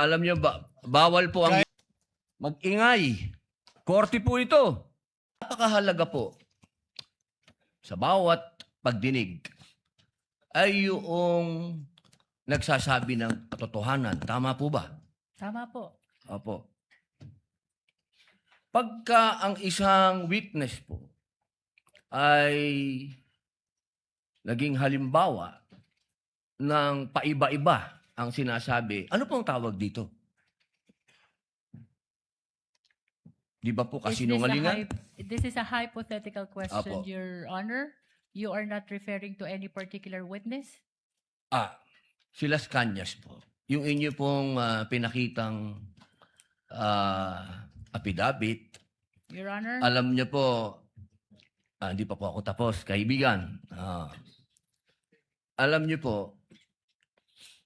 alam niyo ba, bawal po ang mag-ingay. Korte po ito. Napakahalaga po sa bawat pagdinig ay yung nagsasabi ng katotohanan. Tama po ba? Tama po. Opo. Pagka ang isang witness po ay naging halimbawa ng paiba-iba ang sinasabi, ano pong tawag dito? Di ba po kasinungalingan? This is a hypothetical question, Apo. Your Honor. You are not referring to any particular witness? Si Las Cañas po. Yung inyo pong pinakitang affidavit, Your Honor? alam niyo po, hindi pa po ako tapos, kaibigan. Alam niyo po,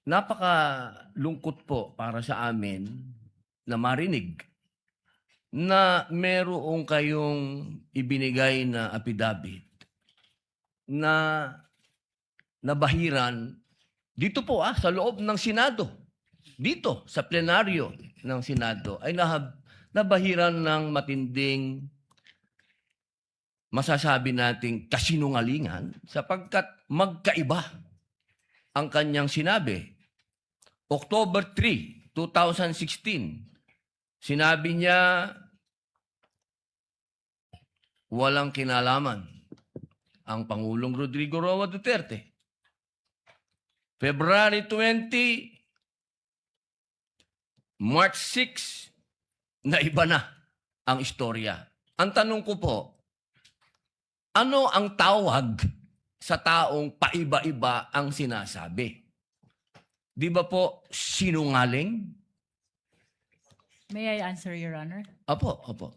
napakalungkot po para sa amin na marinig na merong kayong ibinigay na affidavit na nabahiran dito po sa loob ng Senado. Dito sa plenaryo ng Senado ay nabahiran ng matinding masasabi nating kasinungalingan sapagkat magkaiba ang kanyang sinabi. October 3, 2016, sinabi niya walang kinalaman ang Pangulong Rodrigo Roa Duterte. February 20, March 6, na iba na ang istorya. Ang tanong ko po, ano ang tawag sa taong paiba-iba ang sinasabi? Di ba po sinungaling? May I answer, Your Honor? Opo, opo.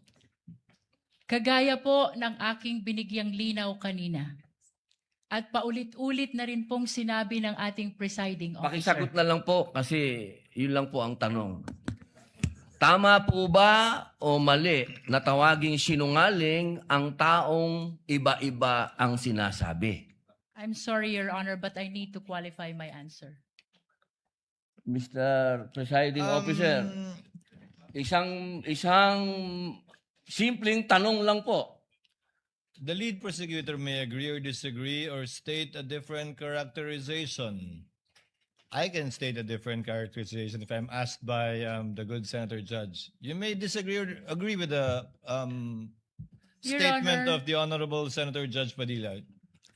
Kagaya po ng aking binigyang linaw kanina. At paulit-ulit na rin pong sinabi ng ating presiding officer. Pakisagot na lang po kasi yun lang po ang tanong. Tama po ba o mali na tawaging sinungaling ang taong iba-iba ang sinasabi? I'm sorry, Your Honor, but I need to qualify my answer. Mr. Presiding Officer, isang simpleng tanong lang po. The lead prosecutor may agree or disagree or state a different characterization. I can state a different characterization if I'm asked by the good Senator Judge. You may disagree or agree with the Your statement Honor. of the Honorable Senator Judge Padilla.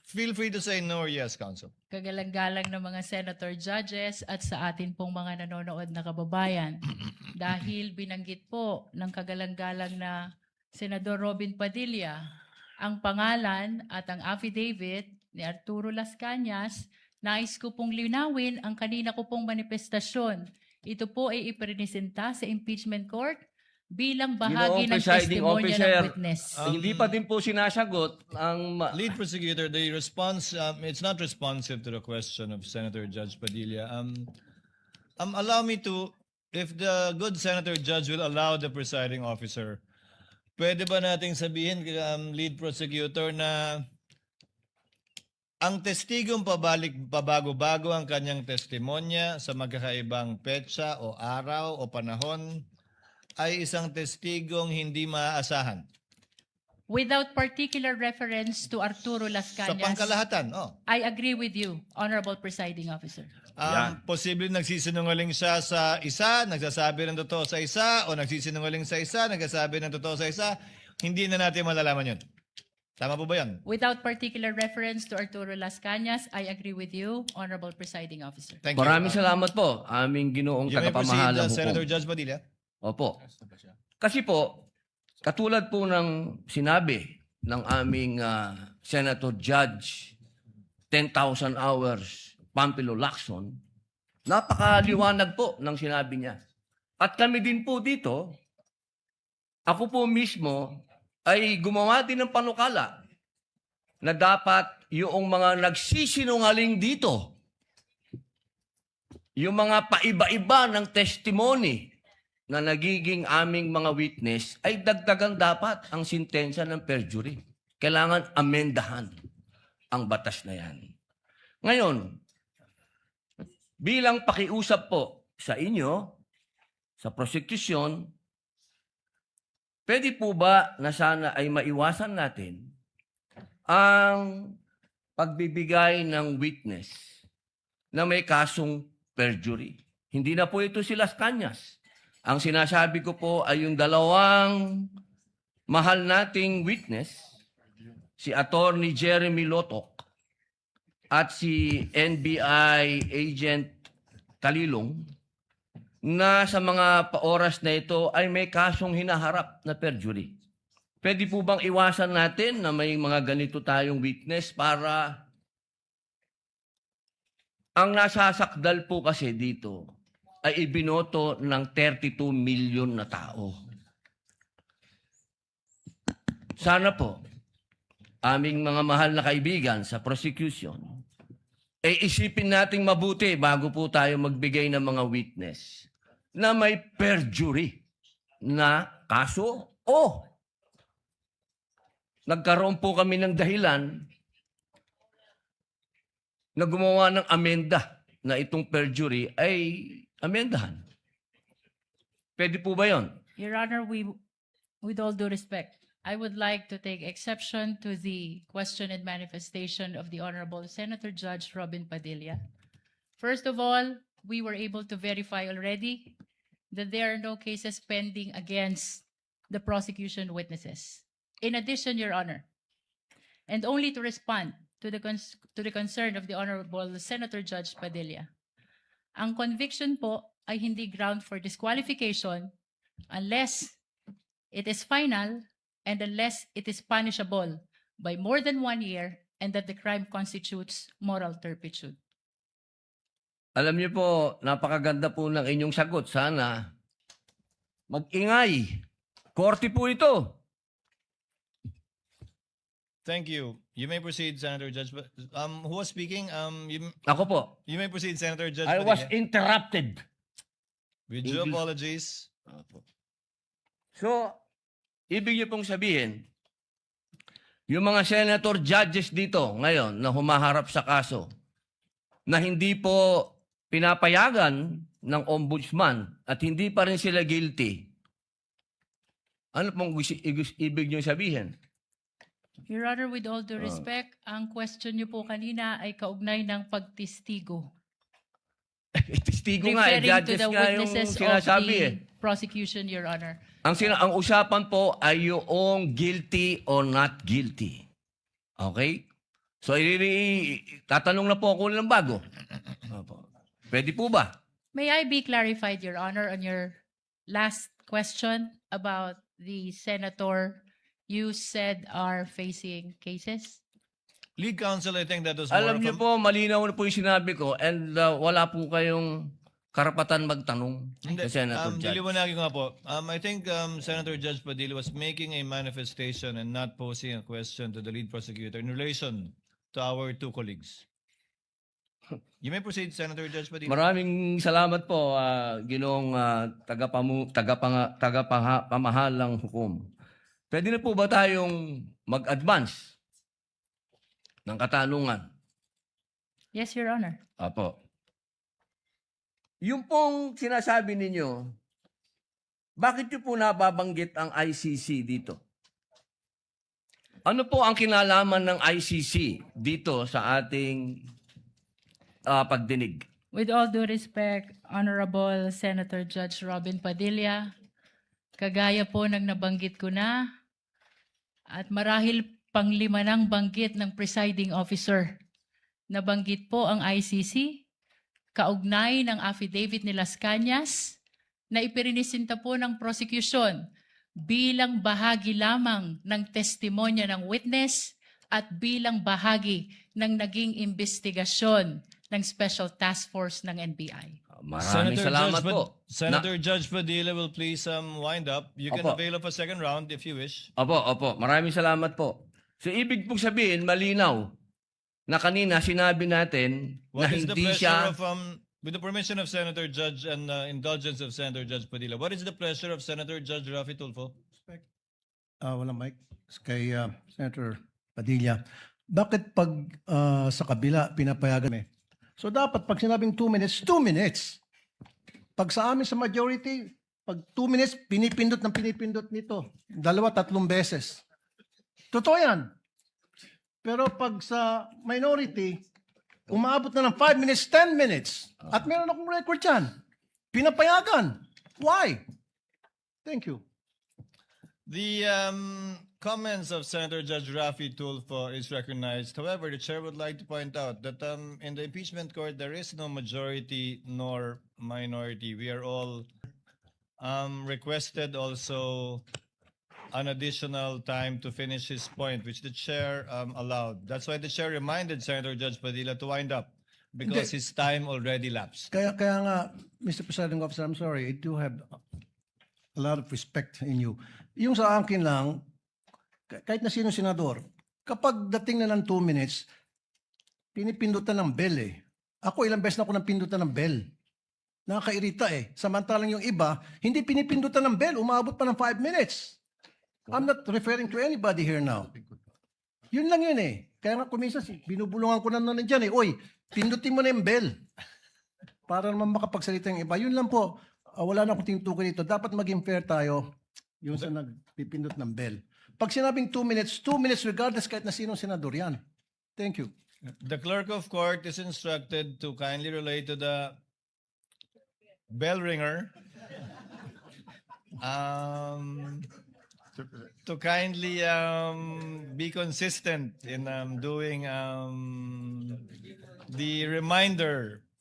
Feel free to say no or yes, Counsel. Kagalang-galang ng mga senator judges at sa atin pong mga nanonood na kababayan. Dahil binanggit po ng kagalang-galang na Senador Robin Padilla ang pangalan at ang affidavit ni Arturo Las Cañas, nais ko pong linawin ang kanina ko pong manifestasyon. Ito po ay ipresenta sa impeachment court bilang bahagi ng Presiding testimonya Officer, ng witness. hindi pa din po sinasagot ang... Lead prosecutor, the response, it's not responsive to the question of Senator Judge Padilla. Allow me to, if the good Senator Judge will allow the presiding officer, pwede ba nating sabihin, lead prosecutor, na ang testigong pabago-bago ang kanyang testimonya sa magkakaibang petsa o araw o panahon ay isang testigong hindi maaasahan? Without particular reference to Arturo Las Sa Cañas, pangkalahatan, I agree with you, Honorable Presiding Officer. Posible nagsisinungaling siya sa isa, nagsasabi ng totoo sa isa, o nagsisinungaling sa isa, nagsasabi ng totoo sa isa, hindi na natin malalaman yun. Tama po ba yan? Without particular reference to Arturo Las Cañas, I agree with you, Honorable Presiding Officer. Thank Maraming you. salamat po, aming ginoong You may proceed, tagapamahalang Senator hukom. Judge Padilla. Opo. Kasi po, katulad po ng sinabi ng aming Senator Judge, 10,000 hours, Pampilo Lacson, napakaliwanag po ng sinabi niya. At kami din po dito, ako po mismo ay gumawa din ng panukala na dapat yung mga nagsisinungaling dito, yung mga paiba-iba ng testimony na nagiging aming mga witness, ay dagdagan dapat ang sintensya ng perjury. Kailangan amendahan ang batas na yan. Ngayon, bilang pakiusap po sa inyo, sa prosecution, pwede po ba na sana ay maiwasan natin ang pagbibigay ng witness na may kasong perjury? Hindi na po ito si Las Cañas. Ang sinasabi ko po ay yung dalawang mahal nating witness, si Attorney Jeremy Lotok at si NBI Agent Kalilong, na sa mga oras na ito ay may kasong hinaharap na perjury. Pwede po bang iwasan natin na may mga ganito tayong witness para ang nasasakdal po kasi dito ay ibinoto ng 32 million na tao. Sana po, aming mga mahal na kaibigan sa prosecution, ay isipin nating mabuti bago po tayo magbigay ng mga witness na may perjury na kaso o nagkaroon po kami ng dahilan na gumawa ng amenda na itong perjury ay amendahan. Pwede po ba yon? Your Honor, with all due respect, I would like to take exception to the question and manifestation of the Honorable Senator Judge Robin Padilla. First of all, we were able to verify already that there are no cases pending against the prosecution witnesses. In addition, Your Honor, and only to respond to the concern of the Honorable Senator Judge Padilla, ang conviction po ay hindi ground for disqualification unless it is final and unless it is punishable by more than 1 year and that the crime constitutes moral turpitude. Alam niyo po, napakaganda po ng inyong sagot. Sana mag-ingay. Korte po ito. Thank you. You may proceed, Senator Judge. Who was speaking? Ako po, You may proceed, Senator Judge. I was Padilla. interrupted. With due English. apologies. So, ibig niyo pong sabihin, yung mga senator judges dito ngayon na humaharap sa kaso, na hindi po pinapayagan ng ombudsman at hindi pa rin sila guilty, ano pong ibig niyo sabihin? Your Honor, with all due respect, ang question niyo po kanina ay kaugnay ng pagtistigo. Testigo nga, Referring to judges the nga yung witnesses of sinasabi the eh. prosecution, Your Honor. Ang usapan po ay yung guilty or not guilty. Okay? So, tatanong na po ako ng bago. Opo. Pwede po ba? May I be clarified, Your Honor, on your last question about the senator you said are facing cases? Lead counsel, I think that was more Alam of niyo a- po, malinaw na po yung sinabi ko and wala po kayong karapatan magtanong Hindi, sa Senator Judge. diliwanagin ko nga po. I think Senator Judge Padilla was making a manifestation and not posing a question to the lead prosecutor in relation to our two colleagues. You may proceed, Senator Judge Padilla. Maraming salamat po, Ginoong tagapamahalang hukom. Pwede na po ba tayong mag-advance ng katanungan? Yes, Your Honor. Apo. Yung pong sinasabi ninyo, bakit nyo po nababanggit ang ICC dito? Ano po ang kinalaman ng ICC dito sa ating pagdinig? With all due respect, Honorable Senator Judge Robin Padilla, kagaya po ng nabanggit ko na, at marahil panglima ng banggit ng presiding officer, nabanggit po ang ICC, kaugnay ng affidavit ni Las Cañas, na ipirinisinta po ng prosecution bilang bahagi lamang ng testimonya ng witness at bilang bahagi ng naging investigasyon ng Special Task Force ng NBI. Maraming salamat po. Senator Judge Padilla will please wind up. You can Opo. avail of a second round if you wish. Opo. Maraming salamat po. So, ibig pong sabihin, malinaw, na kanina sinabi natin na What is the hindi pleasure siya... of, with the permission of Senator Judge and indulgence of Senator Judge Padilla, what is the pleasure of Senator Judge Rafi Tulfo? Walang mic. Kay Senator Padilla. Bakit pag sa kabila pinapayagan So dapat pag sinabing 2 minutes, 2 minutes. Pag sa amin sa majority, Pag 2 minutes, pinipindot nito. 2-3 beses. Totoo yan. Pero pag sa minority, umaabot na ng 5 minutes, 10 minutes. At meron akong record yan. Pinapayagan. Why? Thank you. The comments of Senator Judge Rafi Tulfo is recognized. However, the chair would like to point out that in the impeachment court, there is no majority nor minority. We are all requested also an additional time to finish his point, which the chair allowed. That's why the chair reminded Senator Judge Padilla to wind up because Hindi. his time already lapsed. Kaya nga, Mr. Presiding Officer, I'm sorry, I do have a lot of respect in you. Yung sa akin lang, kahit na sino senador, kapag dating na ng 2 minutes, pinipindutan ng bell eh. Ako ilang beses na ako nang pindutan ng bell. Nakakairita eh. Samantalang yung iba, hindi pinipindutan ng bell, umabot pa ng 5 minutes. I'm not referring to anybody here now. Yun lang yun eh. Kaya nga kuminsan, binubulungan ko na nun dyan eh. Oy, pindutin mo na yung bell. Para naman makapagsalita yung iba. Yun lang po. Wala na akong tinutukoy dito. Dapat maging fair tayo yung sa nagpipindot ng bell. Pag sinabing 2 minutes regardless kahit na sinong senador yan. Thank you. The clerk of court is instructed to kindly relate to the bell ringer. To kindly be consistent in doing the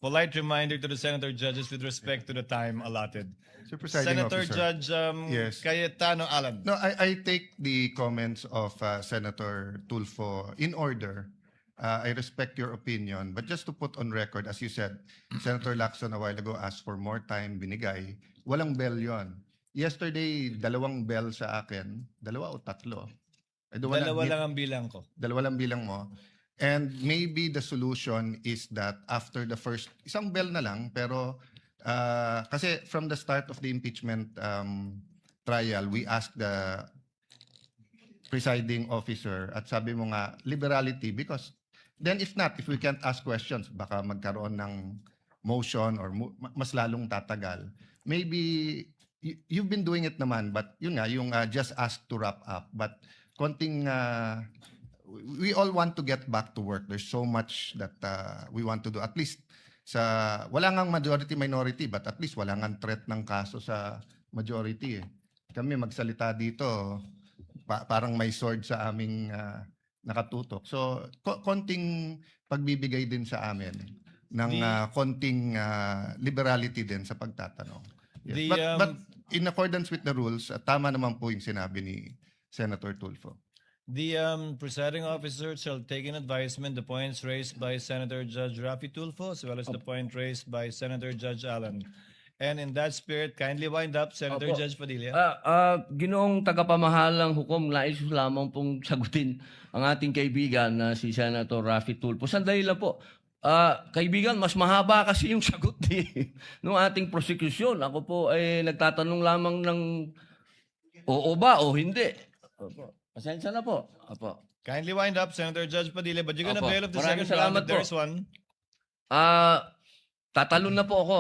polite reminder to the senator judges with respect to the time allotted. Mr. Presiding Senator Officer. Judge Yes. Cayetano Alan. No, I take the comments of Senator Tulfo in order. I respect your opinion, but just to put on record, as you said, Senator Lacson a while ago asked for more time, binigay. Walang bell yon. Yesterday, 2 bell sa akin. 2 o 3? Dalawa lang ang bilang ko. 2 lang bilang mo. And maybe the solution is that after the first, isang bell na lang, pero kasi from the start of the impeachment trial, we asked the presiding officer at sabi mo nga, liberality, because then if we can't ask questions, baka magkaroon ng motion or mas lalong tatagal. Maybe you've been doing it naman, but yun nga, yung just ask to wrap up. But konting, we all want to get back to work. There's so much that we want to do. At least, wala ngang majority-minority, but at least wala ngang threat ng kaso sa majority eh. Kami magsalita dito, parang may sword sa aming nakatutok. So, konting pagbibigay din sa amin ng konting liberality din sa pagtatanong. Yes. But in accordance with the rules, tama naman po yung sinabi ni Senator Tulfo. The presiding officer shall take in advisement the points raised by Senator Judge Rafi Tulfo as well as the point raised by Senator Judge Allen. And in that spirit, kindly wind up, Senator Opo. Judge Padilla. Ginoong tagapamahalang hukom, nais ko lamang pong sagutin ang ating kaibigan na si Senator Rafi Tulfo. Sandali lang po. Kaibigan, mas mahaba kasi yung sagot ng ating prosecution. Ako po ay nagtatanong lamang ng oo ba o hindi. Opo. Pasensya na po. Opo. Kindly wind up, Senator Judge Padilla, but you're gonna Opo. bail of the Maraming second round salamat if there's po. one. Tatalon na po ako.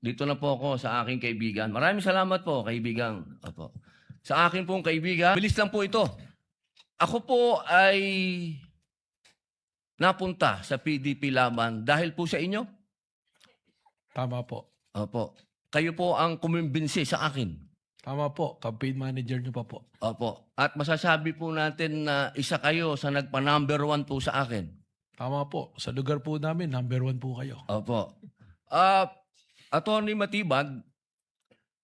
Dito na po ako sa aking kaibigan. Maraming salamat po, kaibigan. Opo. Sa akin pong kaibigan, bilis lang po ito. Ako po ay napunta sa PDP laban dahil po sa inyo. Tama po. Opo. Kayo po ang kumimbinsi sa akin. Tama po. Campaign manager niyo pa po. Opo. At masasabi po natin na isa kayo sa nagpa-number 1 po sa akin. Tama po. Sa lugar po namin, number 1 po kayo. Opo. Attorney Matibag,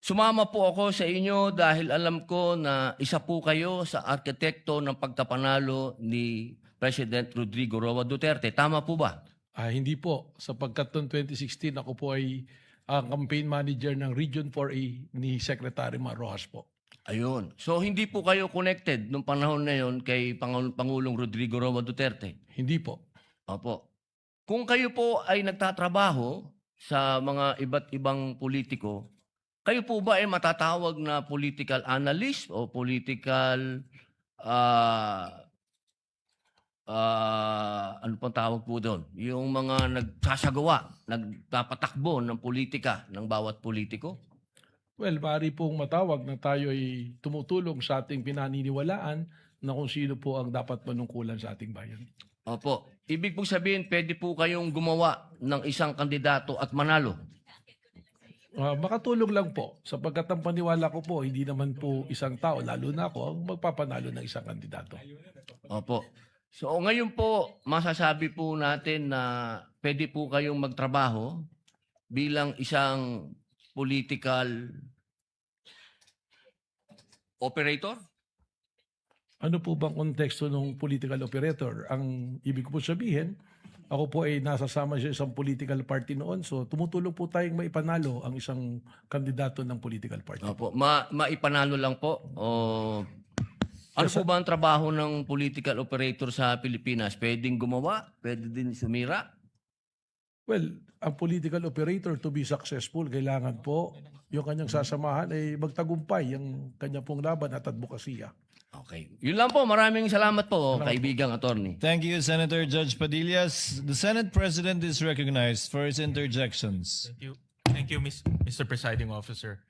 sumama po ako sa inyo dahil alam ko na isa po kayo sa arkitekto ng pagkapanalo ni President Rodrigo Roa Duterte. Tama po ba? Hindi po. Sapagkat noong 2016, ako po ay ang campaign manager ng Region 4A ni Secretary Mar Rojas po. Ayun. So hindi po kayo connected nung panahon na yon kay Pangulong Rodrigo Roa Duterte? Hindi po. Opo. Kung kayo po ay nagtatrabaho sa mga iba't ibang politiko, kayo po ba ay matatawag na political analyst o political ano pang tawag po doon? Yung mga nagsasagawa, nagpapatakbo ng politika ng bawat politiko? Well, maaari pong matawag na tayo ay tumutulong sa ating pinaniniwalaan na kung sino po ang dapat manungkulan sa ating bayan. Opo. Ibig pong sabihin, pwede po kayong gumawa ng isang kandidato at manalo. Makatulong lang po sapagkat ang paniwala ko po, hindi naman po isang tao, lalo na ako, ang magpapanalo ng isang kandidato. Opo. So ngayon po, masasabi po natin na pwede po kayong magtrabaho bilang isang political operator? Ano po bang konteksto ng political operator? Ang ibig ko po sabihin, ako po ay nasasama sa isang political party noon. So tumutulong po tayong maipanalo ang isang kandidato ng political party. Opo. Maipanalo lang po. O ano po ba ang trabaho ng political operator sa Pilipinas? Pwedeng gumawa? Pwede din sumira? Well, ang political operator to be successful, kailangan po yung kanyang sasamahan ay magtagumpay ang kanya pong laban at advokasya. Okay. Yun lang po. Maraming salamat po, kaibigang attorney. Thank you, Senator Judge Padilla. The Senate President is recognized for his interjections. Thank you. Thank you, Mr. Presiding Officer.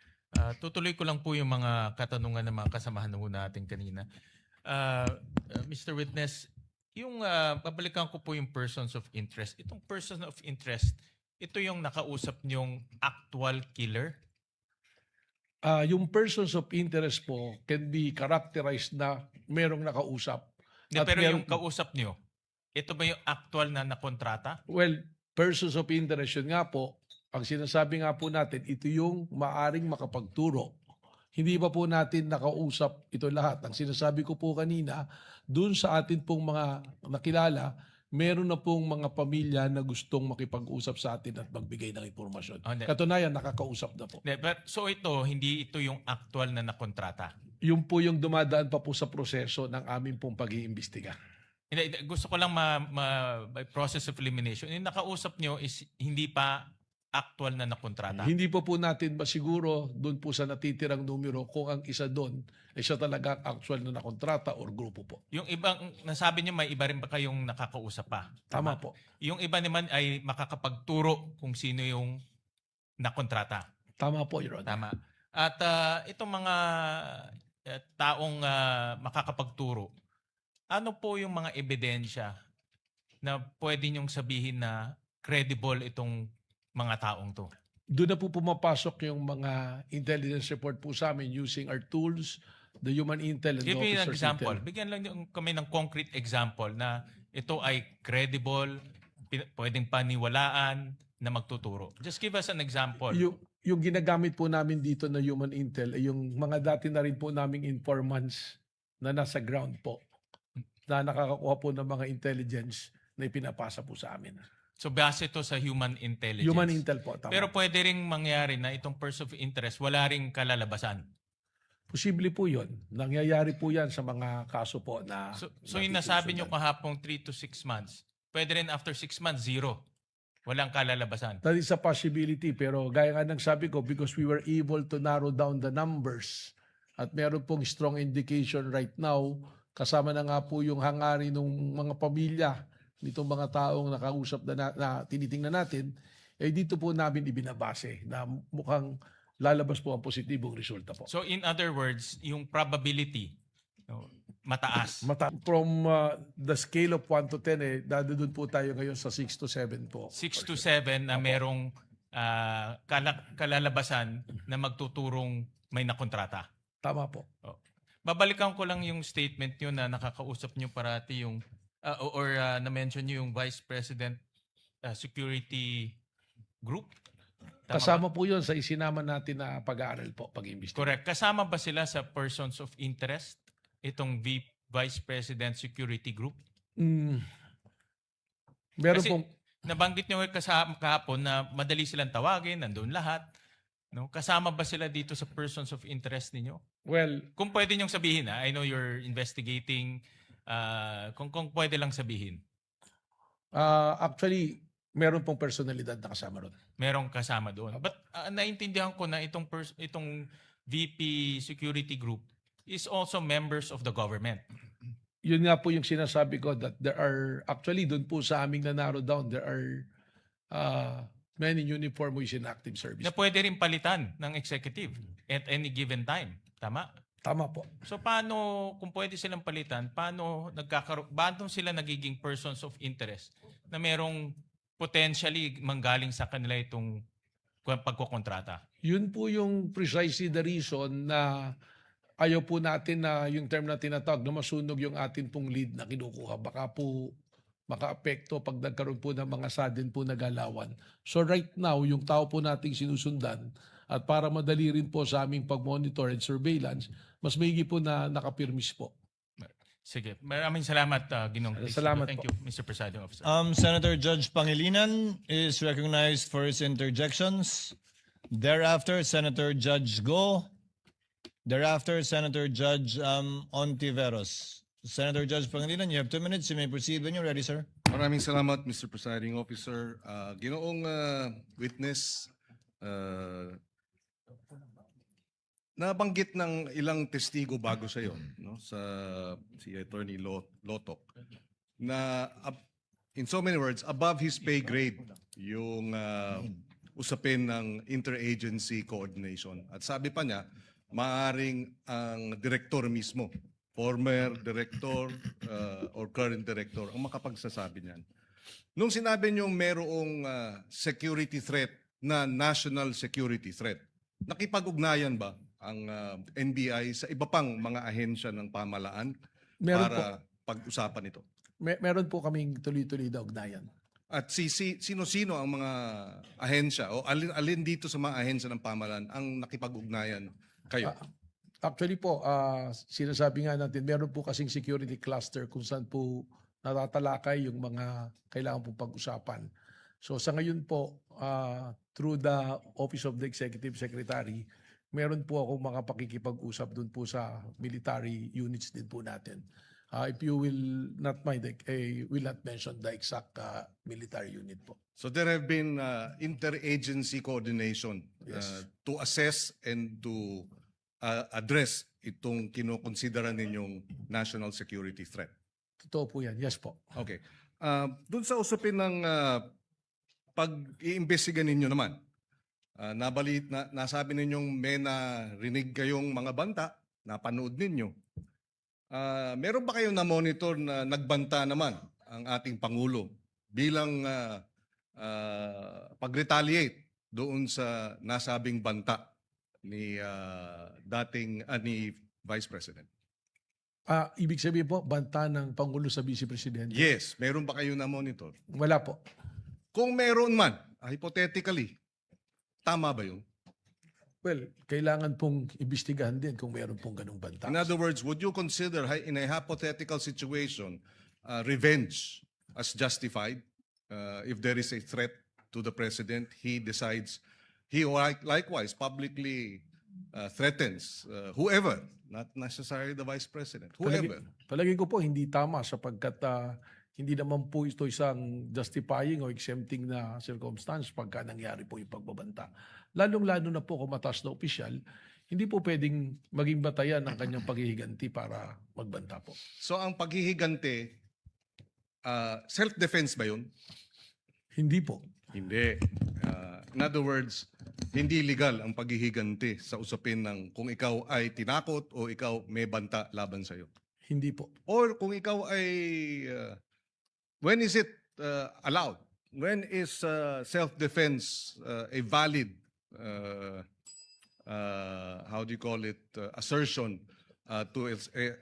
Tutuloy ko lang po yung mga katanungan ng mga kasamahan ho natin kanina. Mr. Witness, yung babalikan ko po yung persons of interest. Itong person of interest, ito yung nakausap niyong actual killer? Yung persons of interest po can be characterized na merong nakausap. Hindi, At pero meron- yung kausap niyo, ito ba yung actual na nakontrata? Well, persons of interest yun nga po, ang sinasabi nga po natin, ito yung maaring makapagturo. Hindi pa po natin nakausap ito lahat. Ang sinasabi ko po kanina, dun sa atin pong mga nakilala, meron na pong mga pamilya na gustong makipag-usap sa atin at magbigay ng impormasyon. Hindi. Katunayan, nakakausap na po. Hindi, so hindi ito yung actual na nakontrata? Yun po yung dumadaan pa po sa proseso ng aming pong pag-iimbestiga. Hindi, gusto ko lang by process of elimination. Yung nakausap niyo is hindi pa actual na nakontrata? Hindi pa po natin masiguro doon po sa natitirang numero kung ang isa doon ay siya talaga ang actual na nakontrata or grupo po. Yung ibang, nasabi niyo may iba rin ba kayong nakakausap pa? Tama po. Yung iba naman ay makakapagturo kung sino yung nakontrata. Tama po, Your Honor. Tama. At itong mga taong makakapagturo, ano po yung mga ebidensya na pwede niyong sabihin na credible itong mga taong to? Doon na po pumapasok yung mga intelligence report po sa amin using our tools, the human intel and Give the me an officer's example. intel. Bigyan lang niyo kami ng concrete example na ito ay credible, pwedeng paniwalaan na magtuturo. Just give us an example. Yung ginagamit po namin dito na human intel ay yung mga dati na rin po naming informants na nasa ground po na nakakakuha po ng mga intelligence na ipinapasa po sa amin. So base ito sa human intelligence. Human intel po, tama. Pero pwede ring mangyari na itong person of interest wala ring kalalabasan. Posible po yun. Nangyayari po yan sa mga kaso po na... So yung nasabi nyo kahapong 3 to 6 months, pwede rin after 6 months, 0. Walang kalalabasan. That is a possibility, pero gaya nga ng sabi ko, because we were able to narrow down the numbers at meron pong strong indication right now, kasama na nga po yung hangarin ng mga pamilya nitong mga taong nakausap na tinitingnan natin, eh dito po namin ibinabase na mukhang lalabas po ang positibong resulta po. So in other words, yung probability, mataas. From the scale of 1 to 10, doon po tayo ngayon sa 6 to 7 po. 6 to 7 na merong kalalabasan na magtuturong may nakontrata. Tama po. Babalikan ko lang yung statement nyo na nakakausap nyo parati yung na-mention nyo yung Vice President Security Group. Tama Kasama po yun sa isinama natin na pag-aaral po, pag-imbestiga. Correct. Kasama ba sila sa persons of interest? Itong Vice President Security Group? Meron Kasi pong... nabanggit nyo kahapon na madali silang tawagin, nandun lahat. No? Kasama ba sila dito sa persons of interest ninyo? Well, Kung pwede nyong sabihin, I know you're investigating, kung pwede lang sabihin, actually, meron pong personalidad na kasama ron. merong kasama doon. But naintindihan ko na itong VP Security Group is also members of the government. Yun nga po yung sinasabi ko that there are, actually, doon po sa aming na-narrow down, there are men in uniform who is in active service. Na pwede rin palitan ng executive at any given time. Tama? Tama po. So paano, kung pwede silang palitan, paano sila nagiging persons of interest na merong potentially manggaling sa kanila itong pagkokontrata? Yun po yung precisely the reason na ayaw po natin na yung term na tinatawag na masunog yung atin pong lead na kinukuha. Baka po maka-apekto pag nagkaroon po ng mga sudden po na galawan. So right now, yung tao po nating sinusundan at para madali rin po sa aming pag-monitor and surveillance, mas maigi po na nakapirmis po. Sige. Maraming salamat, Ginong. Salamat Thank po. you, Mr. Presiding Officer. Senator Judge Pangilinan is recognized for his interjections. Thereafter, Senator Judge Go. Thereafter, Senator Judge Ontiveros. Senator Judge Pangilinan, you have 2 minutes. You may proceed when you're ready, sir. Maraming salamat, Mr. Presiding Officer. Ginoong witness, nabanggit ng ilang testigo bago sa iyo, no, si Attorney Lotok, na in so many words, above his pay grade yung usapin ng interagency coordination. At sabi pa niya, maaring ang direktor mismo, former director or current director, ang makapagsasabi niyan. Nung sinabi niyong merong security threat na national security threat, nakipag-ugnayan ba ang NBI sa iba pang mga ahensya ng pamahalaan Meron para pag-usapan ito? Meron po kaming tuloy-tuloy na ugnayan. At sino-sino ang mga ahensya o alin dito sa mga ahensya ng pamahalaan ang nakipag-ugnayan kayo? Actually po, sinasabi nga natin, meron po kasing security cluster kung saan po natatalakay yung mga kailangan po pag-usapan. So sa ngayon po, through the Office of the Executive Secretary, meron po ako makapakikipag-usap dun po sa military units din po natin. If you will not mind, I will not mention the exact military unit po. So there have been interagency coordination Yes. to assess and to address itong kinokonsidera ninyong national security threat. Totoo po yan. Yes po. Okay. Doon sa usapin ng pag-iimbestiga ninyo naman, nasabi ninyong may narinig kayong mga banta, napanood ninyo. Meron ba kayong na-monitor na nagbanta naman ang ating Pangulo bilang pag-retaliate doon sa nasabing banta ni ni Vice President? Ibig sabihin po, banta ng Pangulo sa Vice Presidente? Yes, meron ba kayong na-monitor? Wala po. Kung meron man, hypothetically, tama ba yun? Well, kailangan pong imbestigahan din kung meron pong ganung banta. In other words, would you consider in a hypothetical situation revenge as justified if there is a threat to the president? He decides, he likewise publicly threatens whoever, not necessarily the vice president, whoever. Palagi ko po hindi tama sapagkat hindi naman po ito isang justifying o exempting na circumstance pagka nangyari po yung pagbabanta. Lalong-lalo na po kung mataas na opisyal, hindi po pwedeng maging batayan ng kanyang paghihiganti para magbanta po. So ang paghihigante, self-defense ba yun? Hindi po. Hindi. In other words, hindi legal ang paghihiganti sa usapin ng kung ikaw ay tinakot o ikaw may banta laban sa'yo. Hindi po. Or kung ikaw ay, when is it allowed? When is self-defense a valid, how do you call it, assertion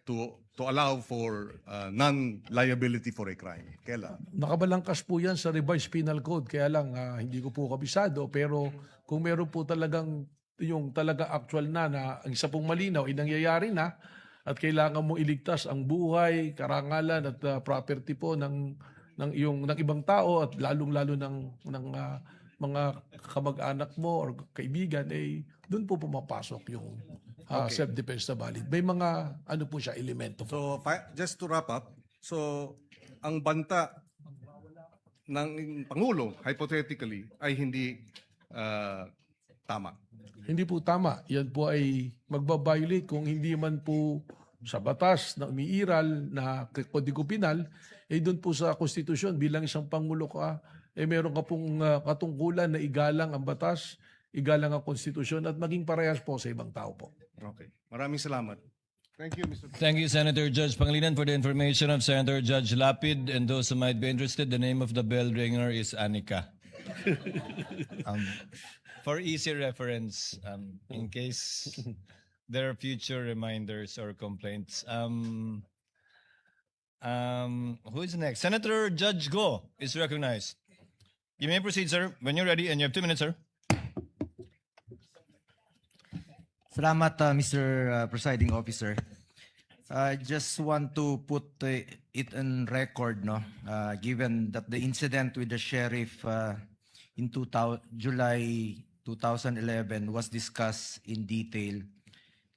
to allow for non-liability for a crime? Kailan? Nakabalangkas po yan sa revised penal code. Kaya lang, hindi ko po kabisado. Pero kung meron po talagang yung talaga actual na ang isa pong malinaw ay nangyayari na at kailangan mo iligtas ang buhay, karangalan at property po ng ibang tao at lalong-lalo ng mga kamag-anak mo or kaibigan, doon po pumapasok yung self-defense na valid. May mga po siya, elemento po. So, just to wrap up, so ang banta ng Pangulo, hypothetically, ay hindi tama. Hindi po tama. Yan po ay magbabiolate kung hindi man po sa batas na umiiral na kodigo penal, doon po sa konstitusyon bilang isang pangulo ka, meron ka pong katungkulan na igalang ang batas, igalang ang konstitusyon at maging parehas po sa ibang tao po. Okay. Maraming salamat. Thank you, Mr. Thank you, Senator Judge Pangilinan, for the information of Senator Judge Lapid. And those who might be interested, the name of the bell ringer is Anika. For easy reference, in case there are future reminders or complaints. Who is next? Senator Judge Go is recognized. You may proceed, sir, when you're ready, and you have 2 minutes, sir. Salamat, Mr. Presiding Officer. I just want to put it on record, no, given that the incident with the sheriff in July 2011 was discussed in detail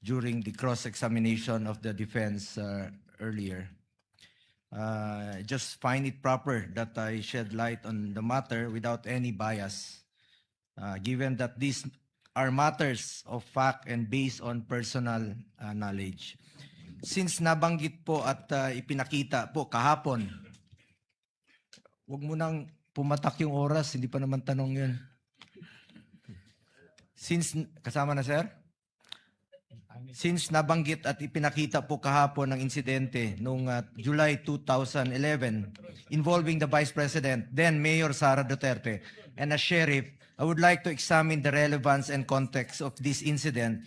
during the cross-examination of the defense earlier. I just find it proper that I shed light on the matter without any bias, given that these are matters of fact and based on personal knowledge. Since nabanggit po at ipinakita po kahapon, wag mo nang pumatak yung oras, hindi pa naman tanong yun. Kasama na, sir? Since nabanggit at ipinakita po kahapon ng insidente noong July 2011 involving the Vice President, then Mayor Sara Duterte, and a sheriff, I would like to examine the relevance and context of this incident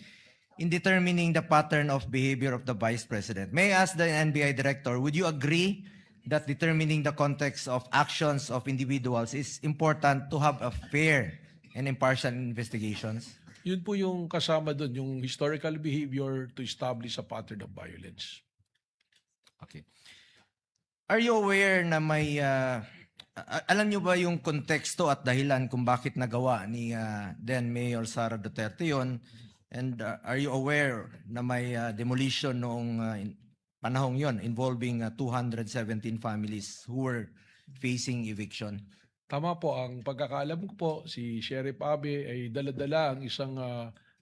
in determining the pattern of behavior of the Vice President. May I ask the NBI Director, would you agree that determining the context of actions of individuals is important to have a fair and impartial investigations? Yun po yung kasama doon, yung historical behavior to establish a pattern of violence. Okay. Are you aware na may alam niyo ba yung konteksto at dahilan kung bakit nagawa ni then Mayor Sara Duterte yon? And are you aware na may demolition noong panahong yon involving 217 families who were facing eviction? Tama po, ang pagkakaalam ko po, si Sheriff Abe ay dala-dala ang isang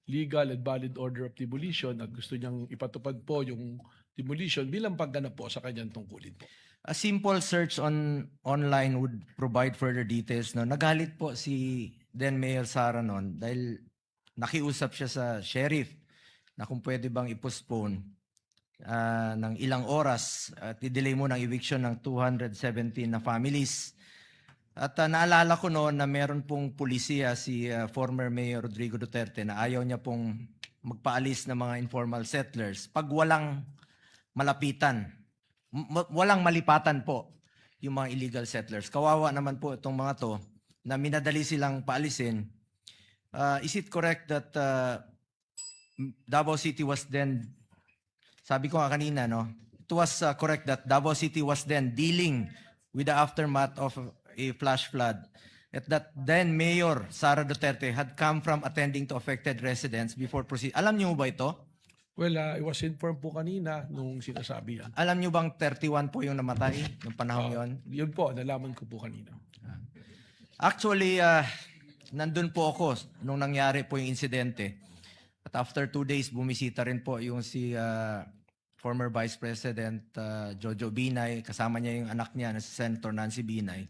legal and valid order of demolition at gusto niyang ipatupad po yung demolition bilang pagganap po sa kanyang tungkulin po. A simple search online would provide further details. No? Nagalit po si then Mayor Sara noon dahil nakiusap siya sa sheriff na kung pwede bang i-postpone ng ilang oras at i-delay mo ng eviction ng 217 na families. At naalala ko noon na meron pong pulisiya si former Mayor Rodrigo Duterte na ayaw niya pong magpaalis ng mga informal settlers pag walang malapitan. Walang malipatan po yung mga illegal settlers. Kawawa naman po itong mga to na minadali silang paalisin. Is it correct that Davao City was then, sabi ko nga kanina, no? It was correct that Davao City was then dealing with the aftermath of a flash flood. At that then Mayor Sara Duterte had come from attending to affected residents before proceed. Alam niyo ba ito? Well, I was informed po kanina nung sinasabi yan. Alam niyo bang 31 po yung namatay ng panahon yon? Yun po, nalaman ko po kanina. Actually, nandun po ako nung nangyari po yung insidente. At after 2 days, bumisita rin po yung si former Vice President Jojo Binay. Kasama niya yung anak niya na si Senator Nancy Binay.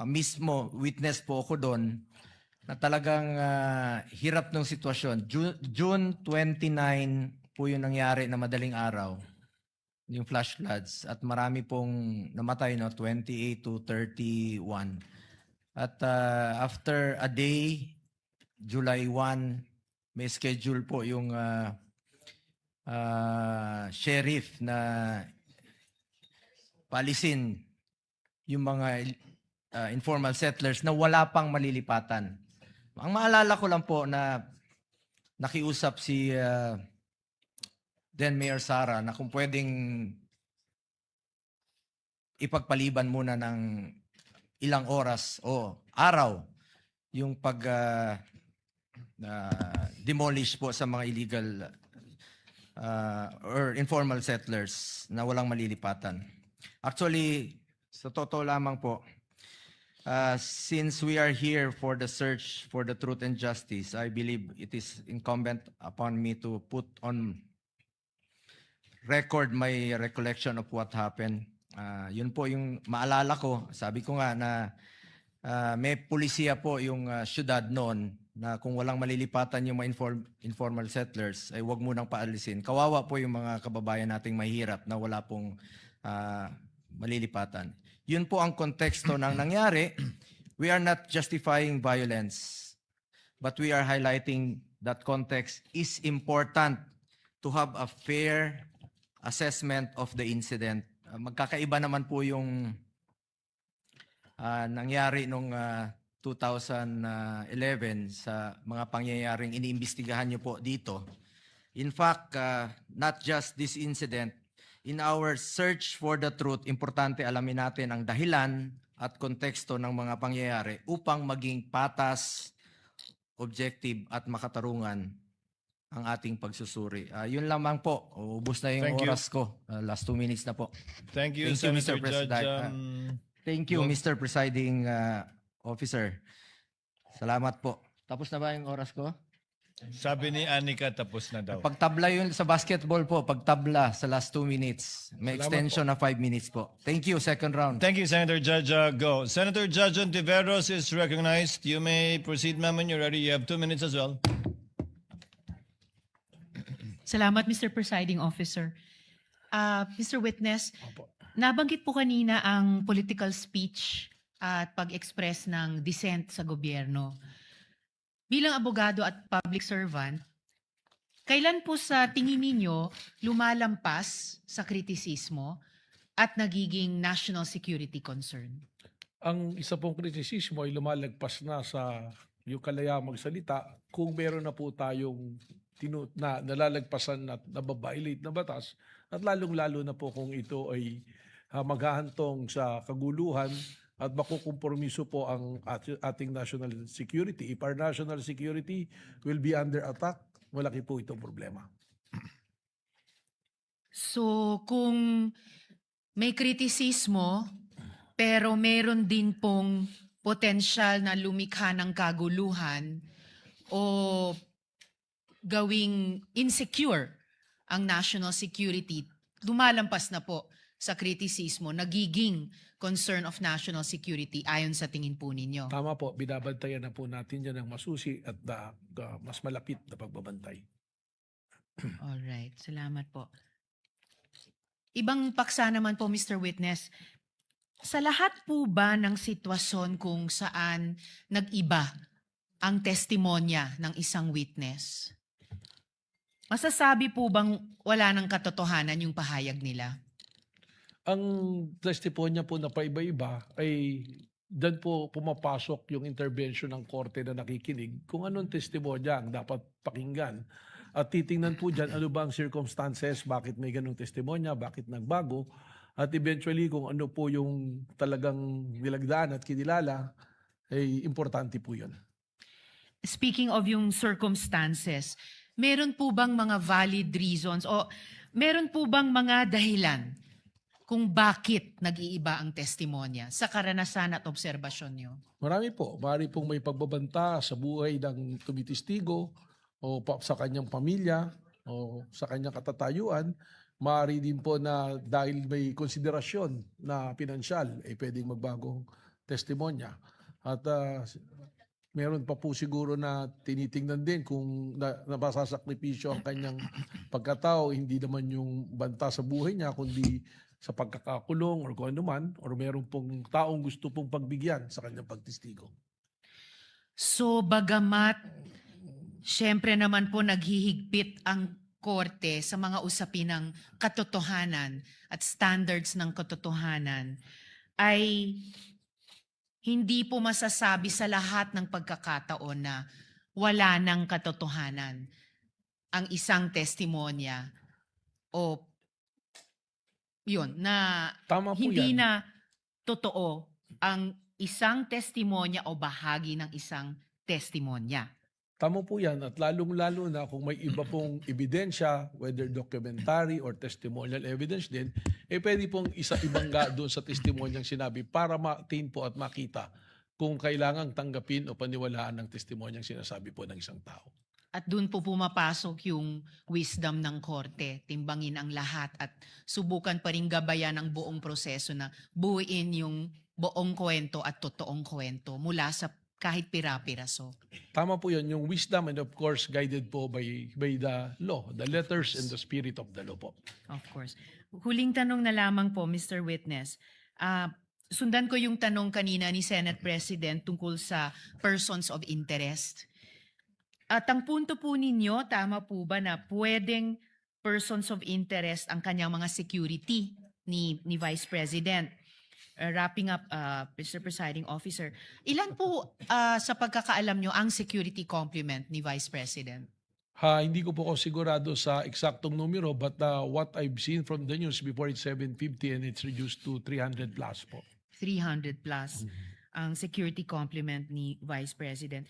Mismo, witness po ako doon na talagang hirap ng sitwasyon. June 29 po yung nangyari na madaling araw, yung flash floods. At marami pong namatay, no? 28 to 31. At after a day, July 1, may schedule po yung sheriff na paalisin yung mga informal settlers na wala pang malilipatan. Ang maalala ko lang po na nakiusap si then Mayor Sara na kung pwedeng ipagpaliban muna ng ilang oras o araw yung pag demolish po sa mga illegal or informal settlers na walang malilipatan. Actually, sa totoo lamang po, since we are here for the search for the truth and justice, I believe it is incumbent upon me to put on record my recollection of what happened. Yun po yung maalala ko. Sabi ko nga na may pulisiya po yung syudad noon na kung walang malilipatan yung mga informal settlers ay wag munang paalisin. Kawawa po yung mga kababayan nating mahirap na wala pong malilipatan. Yun po ang konteksto ng nangyari. We are not justifying violence, but we are highlighting that context is important to have a fair assessment of the incident. Magkakaiba naman po yung nangyari nung 2011 sa mga pangyayaring iniimbestigahan niyo po dito. In fact, not just this incident, in our search for the truth, importante alamin natin ang dahilan at konteksto ng mga pangyayari upang maging patas, objective at makatarungan ang ating pagsusuri. Yun lamang po. Ubus na yung Thank you. oras ko. Last 2 minutes na po. Thank you, Thank you, Mr. Senator Judge. President. Thank you, Go. Mr. Presiding Officer. Salamat po. Tapos na ba yung oras ko? Sabi ni Anika, tapos na daw. Pagtabla yun sa basketball po, pagtabla sa last 2 minutes. May Salamat extension na 5 minutes po. Thank you, second round. Thank you, Senator Judge. Go. Senator Judge Ontiveros is recognized. You may proceed, ma'am, when you're ready. You have 2 minutes as well. Salamat, Mr. Presiding Officer. Mr. Witness, nabanggit po kanina ang political speech at pag-express ng dissent sa gobyerno. Bilang abogado at public servant, kailan po sa tingin ninyo lumalampas sa kritisismo at nagiging national security concern? Ang isa pong kritisismo ay lumalagpas na sa yung kalayaan magsalita kung meron na po tayong nalalagpasan at nababiolate na batas at lalong-lalo na po kung ito ay maghahantong sa kaguluhan at makukompromiso po ang ating national security. If our national security will be under attack, malaki po itong problema. So kung may kritisismo pero meron din pong potensyal na lumikha ng kaguluhan o gawing insecure ang national security, lumalampas na po sa kritisismo, nagiging concern of national security ayon sa tingin po ninyo. Tama po, binabantayan na po natin yan ng masusi at mas malapit na pagbabantay. Alright, salamat po. Ibang paksa naman po, Mr. Witness, sa lahat po ba ng sitwasyon kung saan nag-iba ang testimonya ng isang witness, masasabi po bang wala ng katotohanan yung pahayag nila? Ang testimonya po na paiba-iba ay dyan po pumapasok yung intervention ng korte na nakikinig kung anong testimonya ang dapat pakinggan. At titingnan po dyan ano ba ang circumstances, bakit may ganong testimonya, bakit nagbago, at eventually kung ano po yung talagang nilagdaan at kinilala, ay importante po yun. Speaking of yung circumstances, meron po bang mga valid reasons o meron po bang mga dahilan kung bakit nag-iiba ang testimonya sa karanasan at obserbasyon nyo? Marami po. Marami pong may pagbabanta sa buhay ng tumitistigo o sa kanyang pamilya o sa kanyang katatayuan. Maaari din po na dahil may konsiderasyon na pinansyal, ay pwedeng magbagong testimonya. At meron pa po siguro na tinitingnan din kung napasasakripisyo ang kanyang pagkatao, hindi naman yung banta sa buhay niya, kundi sa pagkakakulong or kung ano man, or meron pong taong gusto pong pagbigyan sa kanyang pagtistigo. So bagamat syempre naman po naghihigpit ang korte sa mga usapin ng katotohanan at standards ng katotohanan, ay hindi po masasabi sa lahat ng pagkakataon na wala ng katotohanan ang isang testimonya o yun, na Tama po hindi yan. na totoo ang isang testimonya o bahagi ng isang testimonya. Tama po yan at lalong-lalo na kung may iba pong ebidensya, whether documentary or testimonial evidence din, pwede pong ibangga doon sa testimonyang sinabi para ma-attain po at makita kung kailangang tanggapin o paniwalaan ng testimonyang sinasabi po ng isang tao. At doon po pumapasok yung wisdom ng korte, timbangin ang lahat at subukan pa rin gabayan ang buong proseso na buuin yung buong kwento at totoong kwento mula sa kahit pira-piraso. Tama po yun, yung wisdom and of course guided po by the law, the letters and the spirit of the law po. Of course. Huling tanong na lamang po, Mr. Witness. Sundan ko yung tanong kanina ni Senate President tungkol sa persons of interest. At ang punto po ninyo, tama po ba na pwedeng persons of interest ang kanyang mga security ni Vice President? Wrapping up, Mr. Presiding Officer, ilan po sa pagkakaalam nyo ang security complement ni Vice President? Hindi ko po ako sigurado sa eksaktong numero but what I've seen from the news before it's 750 and it's reduced to 300 plus po. 300 plus ang security complement ni Vice President.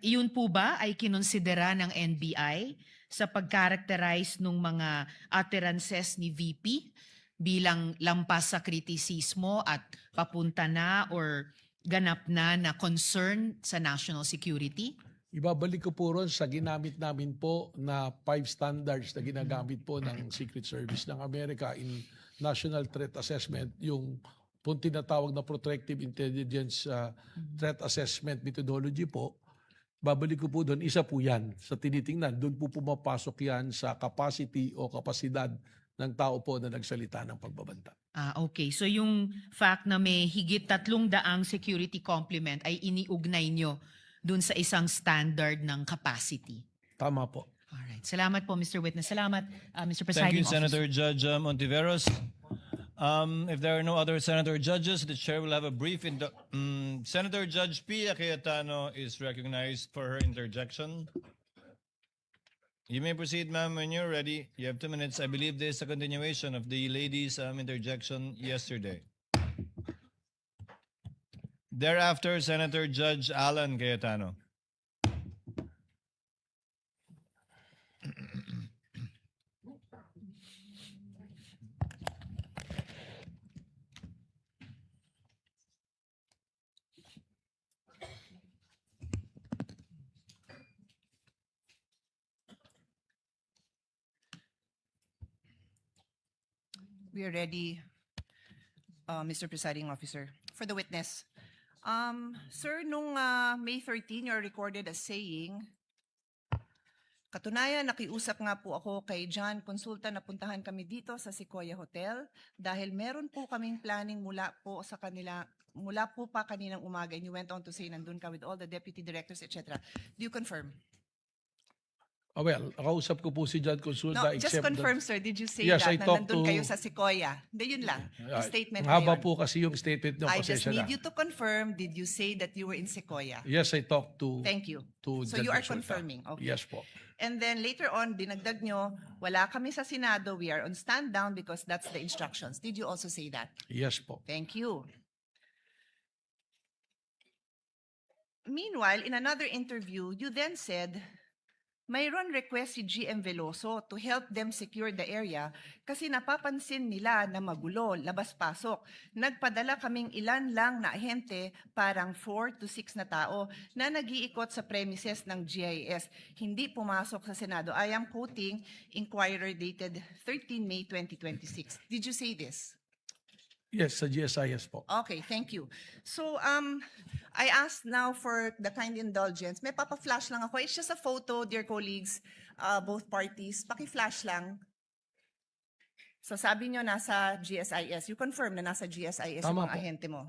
Yun po ba ay kinonsidera ng NBI sa pag-characterize ng mga utterances ni VP bilang lampas sa kritisismo at papunta na or ganap na concern sa national security? Ibabalik ko po ron sa ginamit namin po na 5 standards na ginagamit po ng Secret Service ng Amerika in National Threat Assessment, yung po tinatawag na Protective Intelligence Threat Assessment Methodology po. Babalik ko po doon, isa po yan sa tinitingnan. Doon po pumapasok yan sa capacity o kapasidad ng tao po na nagsalita ng pagbabanta. Okay. So yung fact na may higit 300 security complement ay iniugnay nyo dun sa isang standard ng capacity. Tama po. Alright. Salamat po, Mr. Witness. Salamat, Mr. Thank Presiding you, Officer. Senator Judge Ontiveros. If there are no other senator judges, the chair will have a brief. Senator Judge Pia Cayetano is recognized for her interjection. You may proceed, ma'am, when you're ready. You have 2 minutes. I believe this is a continuation of the lady's interjection yesterday. Thereafter, Senator Judge Alan Cayetano. We are ready, Mr. Presiding Officer. For the witness. Sir, nung May 13, you're recorded as saying, katunayan, nakiusap nga po ako kay John Consulta na puntahan kami dito sa Sequoia Hotel dahil meron po kaming planning mula po pa kaninang umaga, and you went on to say nandun ka with all the deputy directors, etc. Do you confirm? Well, kausap ko po si John Consulta. No, just confirm, sir. Did you say Yes, that I na talked nandun to- kayo sa Sequoia? Hindi, yun lang. Yung statement Ang na haba yun. po kasi yung statement nyo. I just pasensya need na. you to confirm, did you say that you were in Sequoia? Yes, I talked to Thank you. So John you are Consulta. confirming. Okay. Yes po. And then later on, dinagdag nyo, wala kami sa Senado, we are on stand down because that's the instructions. Did you also say that? Yes po. Thank you. Meanwhile, in another interview, you then said, mayroon request si GM Veloso to help them secure the area kasi napapansin nila na magulo, labas-pasok. Nagpadala kaming ilan lang na ahente, parang 4 to 6 na tao, na nag-iikot sa premises ng GIS. Hindi pumasok sa Senado. I am quoting Inquirer dated 13 May 2026. Did you say this? Yes, sa GSIS po. Okay, thank you. So, I asked now for the kind indulgence. May papa-flash lang ako. It's just a photo, dear colleagues, both parties. Paki-flash lang. So, sabi nyo nasa GSIS. You confirm na nasa GSIS Tama yung mga po. ahente mo.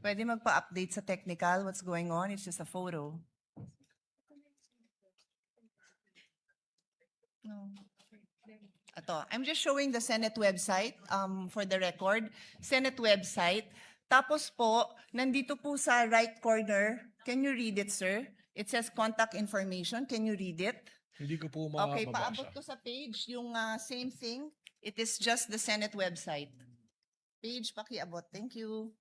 Pwede magpa-update sa technical, what's going on? It's just a photo. No. Ito, I'm just showing the Senate website for the record. Senate website. Tapos po, nandito po sa right corner, can you read it, sir? It says contact information. Can you read it? Hindi ko po Okay, mababasa. paabot ko sa page yung same thing. It is just the Senate website. Page, pakiabot. Thank you.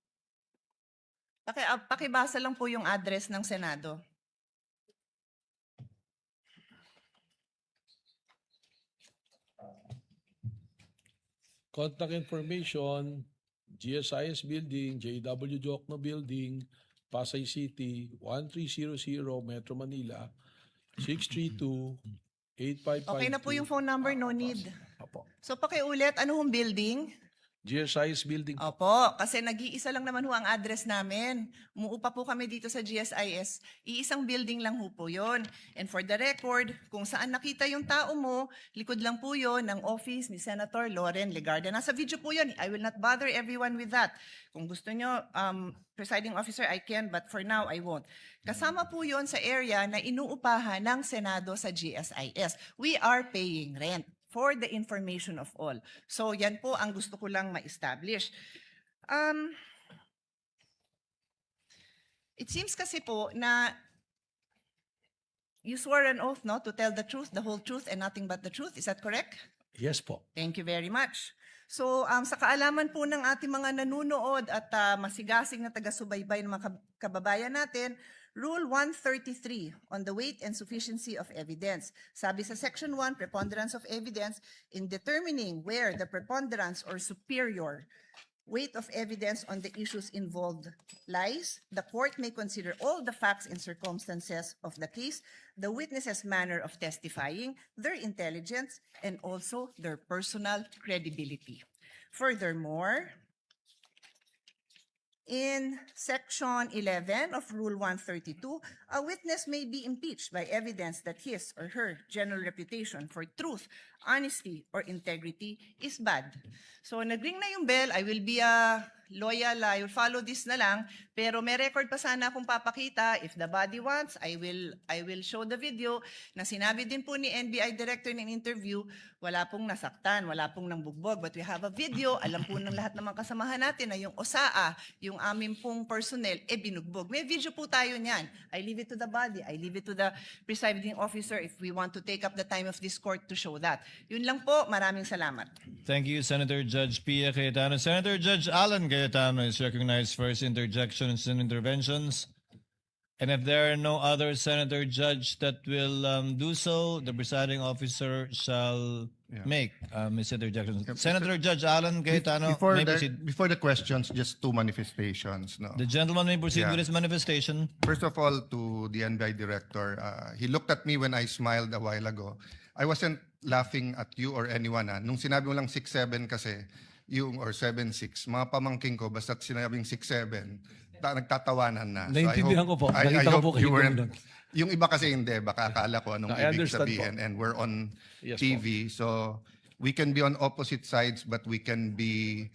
Pakibasa lang po yung address ng Senado. Contact information, GSIS Building, JW Jokno Building, Pasay City, 1300 Metro Manila, 632-8552. Okay na po yung phone number, no need. Opo. So pakiulit, ano hong building? GSIS Building. Opo, kasi nag-iisa lang naman ho ang address namin. Umuupa po kami dito sa GSIS. Iisang building lang ho po yun. And for the record, kung saan nakita yung tao mo, likod lang po yun ng office ni Senator Loren Legarda. Nasa video po yun. I will not bother everyone with that. Kung gusto nyo, presiding officer, I can, but for now, I won't. Kasama po yun sa area na inuupahan ng Senado sa GSIS. We are paying rent for the information of all. So yan po ang gusto ko lang ma-establish. It seems kasi po na you swore an oath, no, to tell the truth, the whole truth, and nothing but the truth. Is that correct? Yes po. Thank you very much. So sa kaalaman po ng ating mga nanunood at masigasig na taga-subaybay ng mga kababayan natin, Rule 133 on the weight and sufficiency of evidence. Sabi sa Section 1, preponderance of evidence, in determining where the preponderance or superior weight of evidence on the issues involved lies, the court may consider all the facts and circumstances of the case, the witness's manner of testifying, their intelligence, and also their personal credibility. Furthermore, in Section 11 of Rule 132, a witness may be impeached by evidence that his or her general reputation for truth, honesty, or integrity is bad. So nagring na yung bell, I will be loyal, I will follow this na lang, pero may record pa sana akong papakita. If the body wants, I will show the video na sinabi din po ni NBI Director in interview, wala pong nasaktan, wala pong nangbugbog, but we have a video, alam po ng lahat ng mga kasamahan natin na yung OSAA, yung aming pong personnel, binugbog. May video po tayo niyan. I leave it to the body, I leave it to the presiding officer if we want to take up the time of this court to show that. Yun lang po, maraming salamat. Thank you, Senator Judge Pia Cayetano. Senator Judge Alan Cayetano is recognized for his interjections and interventions. And if there are no other Senator Judge that will do so, the presiding officer shall make his interjections. Senator Judge Alan Cayetano may proceed. Before the questions, just two manifestations. No? The gentleman may proceed Yeah. with his manifestation. First of all, to the NBI director, he looked at me when I smiled a while ago. I wasn't laughing at you or anyone. Nung sinabi mo lang 6'7" kasi, yung or 7'6", mga pamangking ko, basta't sinabing 6'7", nagtatawanan na. So Naintindihan ko po. I Nakita ko hope po kayo you weren't, doon. yung iba kasi hindi, baka akala ko anong No, I ibig understand sabihin. po. And we're on Yes po. TV, so we can be on opposite sides, but we can be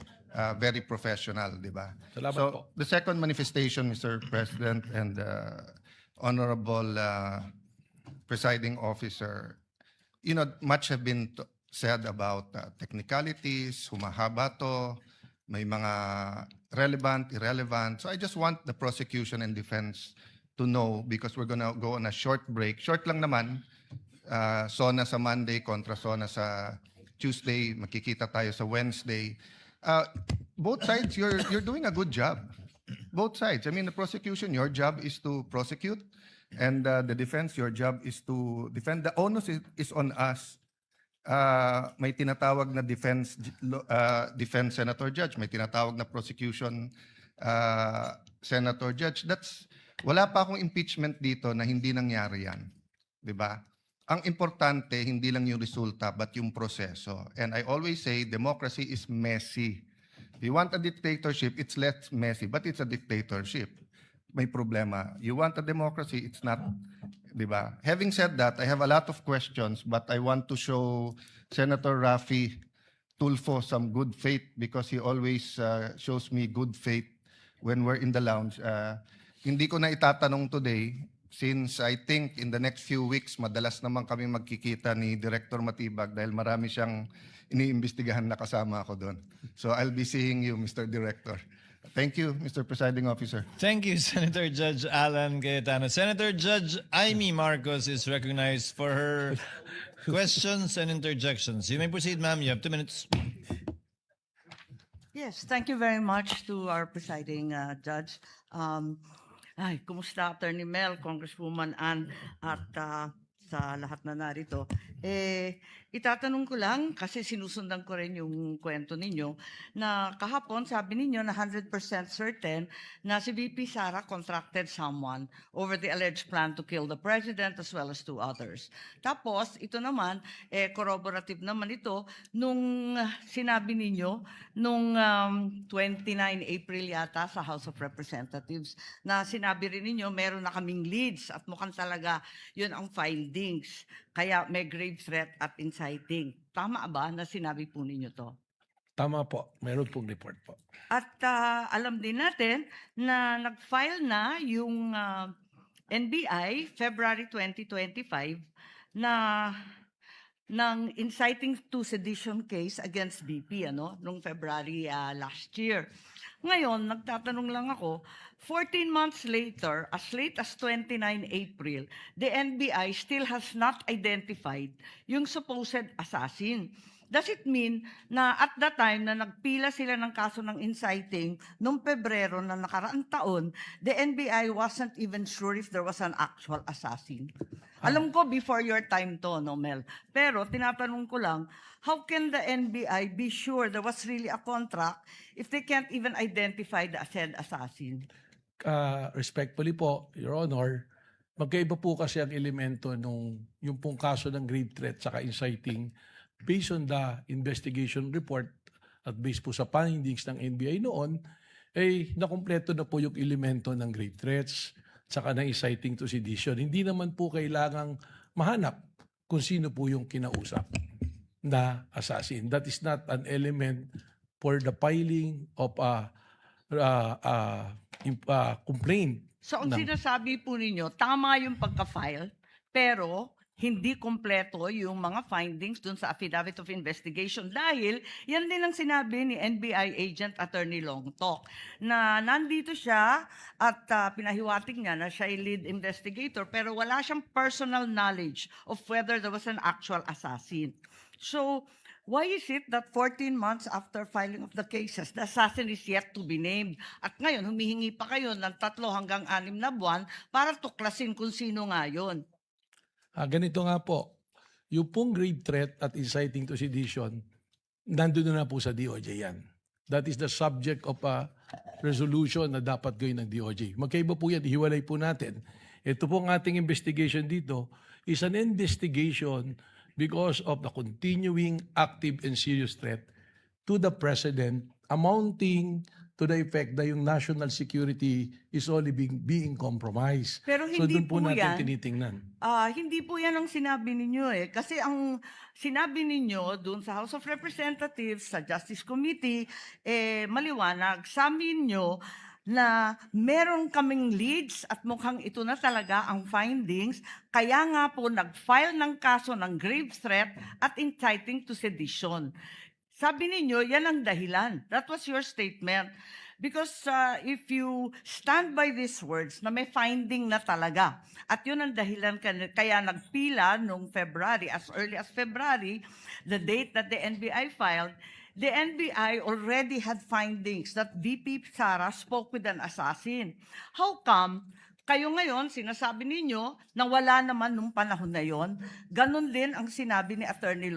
very professional, di ba? Salamat So, po. the second manifestation, Mr. President and Honorable Presiding Officer, you know, much have been said about technicalities, humahaba to, may mga relevant, irrelevant. So I just want the prosecution and defense to know because we're gonna go on a short break. Short lang naman, SONA sa Monday kontra SONA sa Tuesday, makikita tayo sa Wednesday. Both sides, you're doing a good job. Both sides. I mean, the prosecution, your job is to prosecute, and the defense, your job is to defend. The onus is on us. May tinatawag na defense senator judge, may tinatawag na prosecution senator judge. Wala pa akong impeachment dito na hindi nangyari yan. 'Di ba? Ang importante, hindi lang yung resulta, but yung proseso. And I always say, democracy is messy. If you want a dictatorship, it's less messy, but it's a dictatorship. May problema. You want a democracy, it's not, di ba? Having said that, I have a lot of questions, but I want to show Senator Raffy Tulfo some good faith because he always shows me good faith when we're in the lounge. Hindi ko na itatanong today, since I think in the next few weeks, madalas naman kami magkikita ni Director Matibag dahil marami siyang iniimbestigahan na kasama ako doon. So I'll be seeing you, Mr. Director. Thank you, Mr. Presiding Officer. Thank you, Senator Judge Alan Cayetano. Senator Judge Amy Marcos is recognized for her questions and interjections. You may proceed, ma'am. You have 2 minutes. Yes, thank you very much to our presiding judge. Kumusta Attorney Mel, Congresswoman Ann, at sa lahat na narito. Itatanong ko lang, kasi sinusundan ko rin yung kwento ninyo, na kahapon sabi ninyo na 100% certain na si VP Sara contracted someone over the alleged plan to kill the president as well as 2 others. Tapos, ito naman, corroborative naman ito, nung sinabi ninyo, nung 29 April yata sa House of Representatives, na sinabi rin ninyo, meron na kaming leads at mukhang talaga yun ang findings. Kaya may grave threat at inciting. Tama ba na sinabi po ninyo to? Tama po. Meron pong report po. At alam din natin na nag-file na yung NBI February 2025 na ng inciting to sedition case against BP nung February last year. Ngayon, nagtatanong lang ako, 14 months later, as late as 29 April, the NBI still has not identified yung supposed assassin. Does it mean na at that time na nagpila sila ng kaso ng inciting noong Pebrero na nakaraang taon, the NBI wasn't even sure if there was an actual assassin? Alam ko before your time to, no, Mel? Pero tinatanong ko lang, how can the NBI be sure there was really a contract if they can't even identify the said assassin? Respectfully po, Your Honor, magkaiba po kasi ang elemento nung yung pong kaso ng grave threat saka inciting based on the investigation report at based po sa findings ng NBI noon, nakumpleto na po yung elemento ng grave threats saka ng inciting to sedition. Hindi naman po kailangang mahanap kung sino po yung kinausap na assassin. That is not an element for the filing of a complaint. So ang sinasabi po ninyo, tama yung pagka-file, pero hindi kompleto yung mga findings dun sa affidavit of investigation dahil yan din ang sinabi ni NBI agent Attorney Longtok na nandito siya at pinahiwatig niya na siya ay lead investigator pero wala siyang personal knowledge of whether there was an actual assassin. So, why is it that 14 months after filing of the cases, the assassin is yet to be named? At ngayon, humihingi pa kayo ng 3 hanggang 6 na buwan para tuklasin kung sino nga yun. Ganito nga po, yung pong grave threat at inciting to sedition, nandun na po sa DOJ yan. That is the subject of a resolution na dapat gawin ng DOJ. Magkaiba po yan, ihiwalay po natin. Ito po ang ating investigation dito is an investigation because of the continuing active and serious threat to the President amounting to the effect that yung national security is only being compromised. Pero So hindi doon po po natin yan. tinitingnan. Hindi po yan ang sinabi ninyo eh. Kasi ang sinabi ninyo doon sa House of Representatives, sa Justice Committee, maliwanag. Sa amin nyo na meron kaming leads at mukhang ito na talaga ang findings. Kaya nga po nag-file ng kaso ng grave threat at inciting to sedition. Sabi ninyo, yan ang dahilan. That was your statement. Because if you stand by these words na may finding na talaga, at yun ang dahilan kaya nagpila noong February, as early as February, the date that the NBI filed, the NBI already had findings that VP Sara spoke with an assassin. How come kayo ngayon, sinasabi ninyo na wala naman nung panahon na yon? Ganon din ang sinabi ni Attorney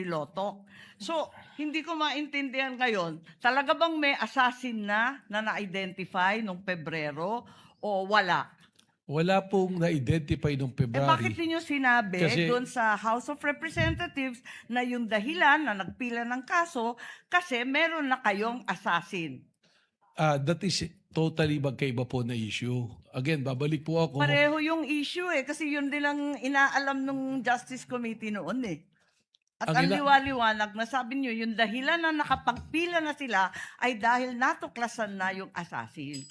Lotok. So, hindi ko maintindihan ngayon, talaga bang may assassin na na-identify nung Pebrero o wala? Wala pong na-identify noong February. Bakit ninyo sinabi Kasi- doon sa House of Representatives na yung dahilan na nagpila ng kaso kasi meron na kayong assassin? That is totally magkaiba po na issue. Again, babalik po ako. Pareho yung issue kasi yun din ang inaalam ng Justice Committee noon At ang liwaliwanag na sabi nyo, yung dahilan na nakapagpila na sila ay dahil natuklasan na yung assassin.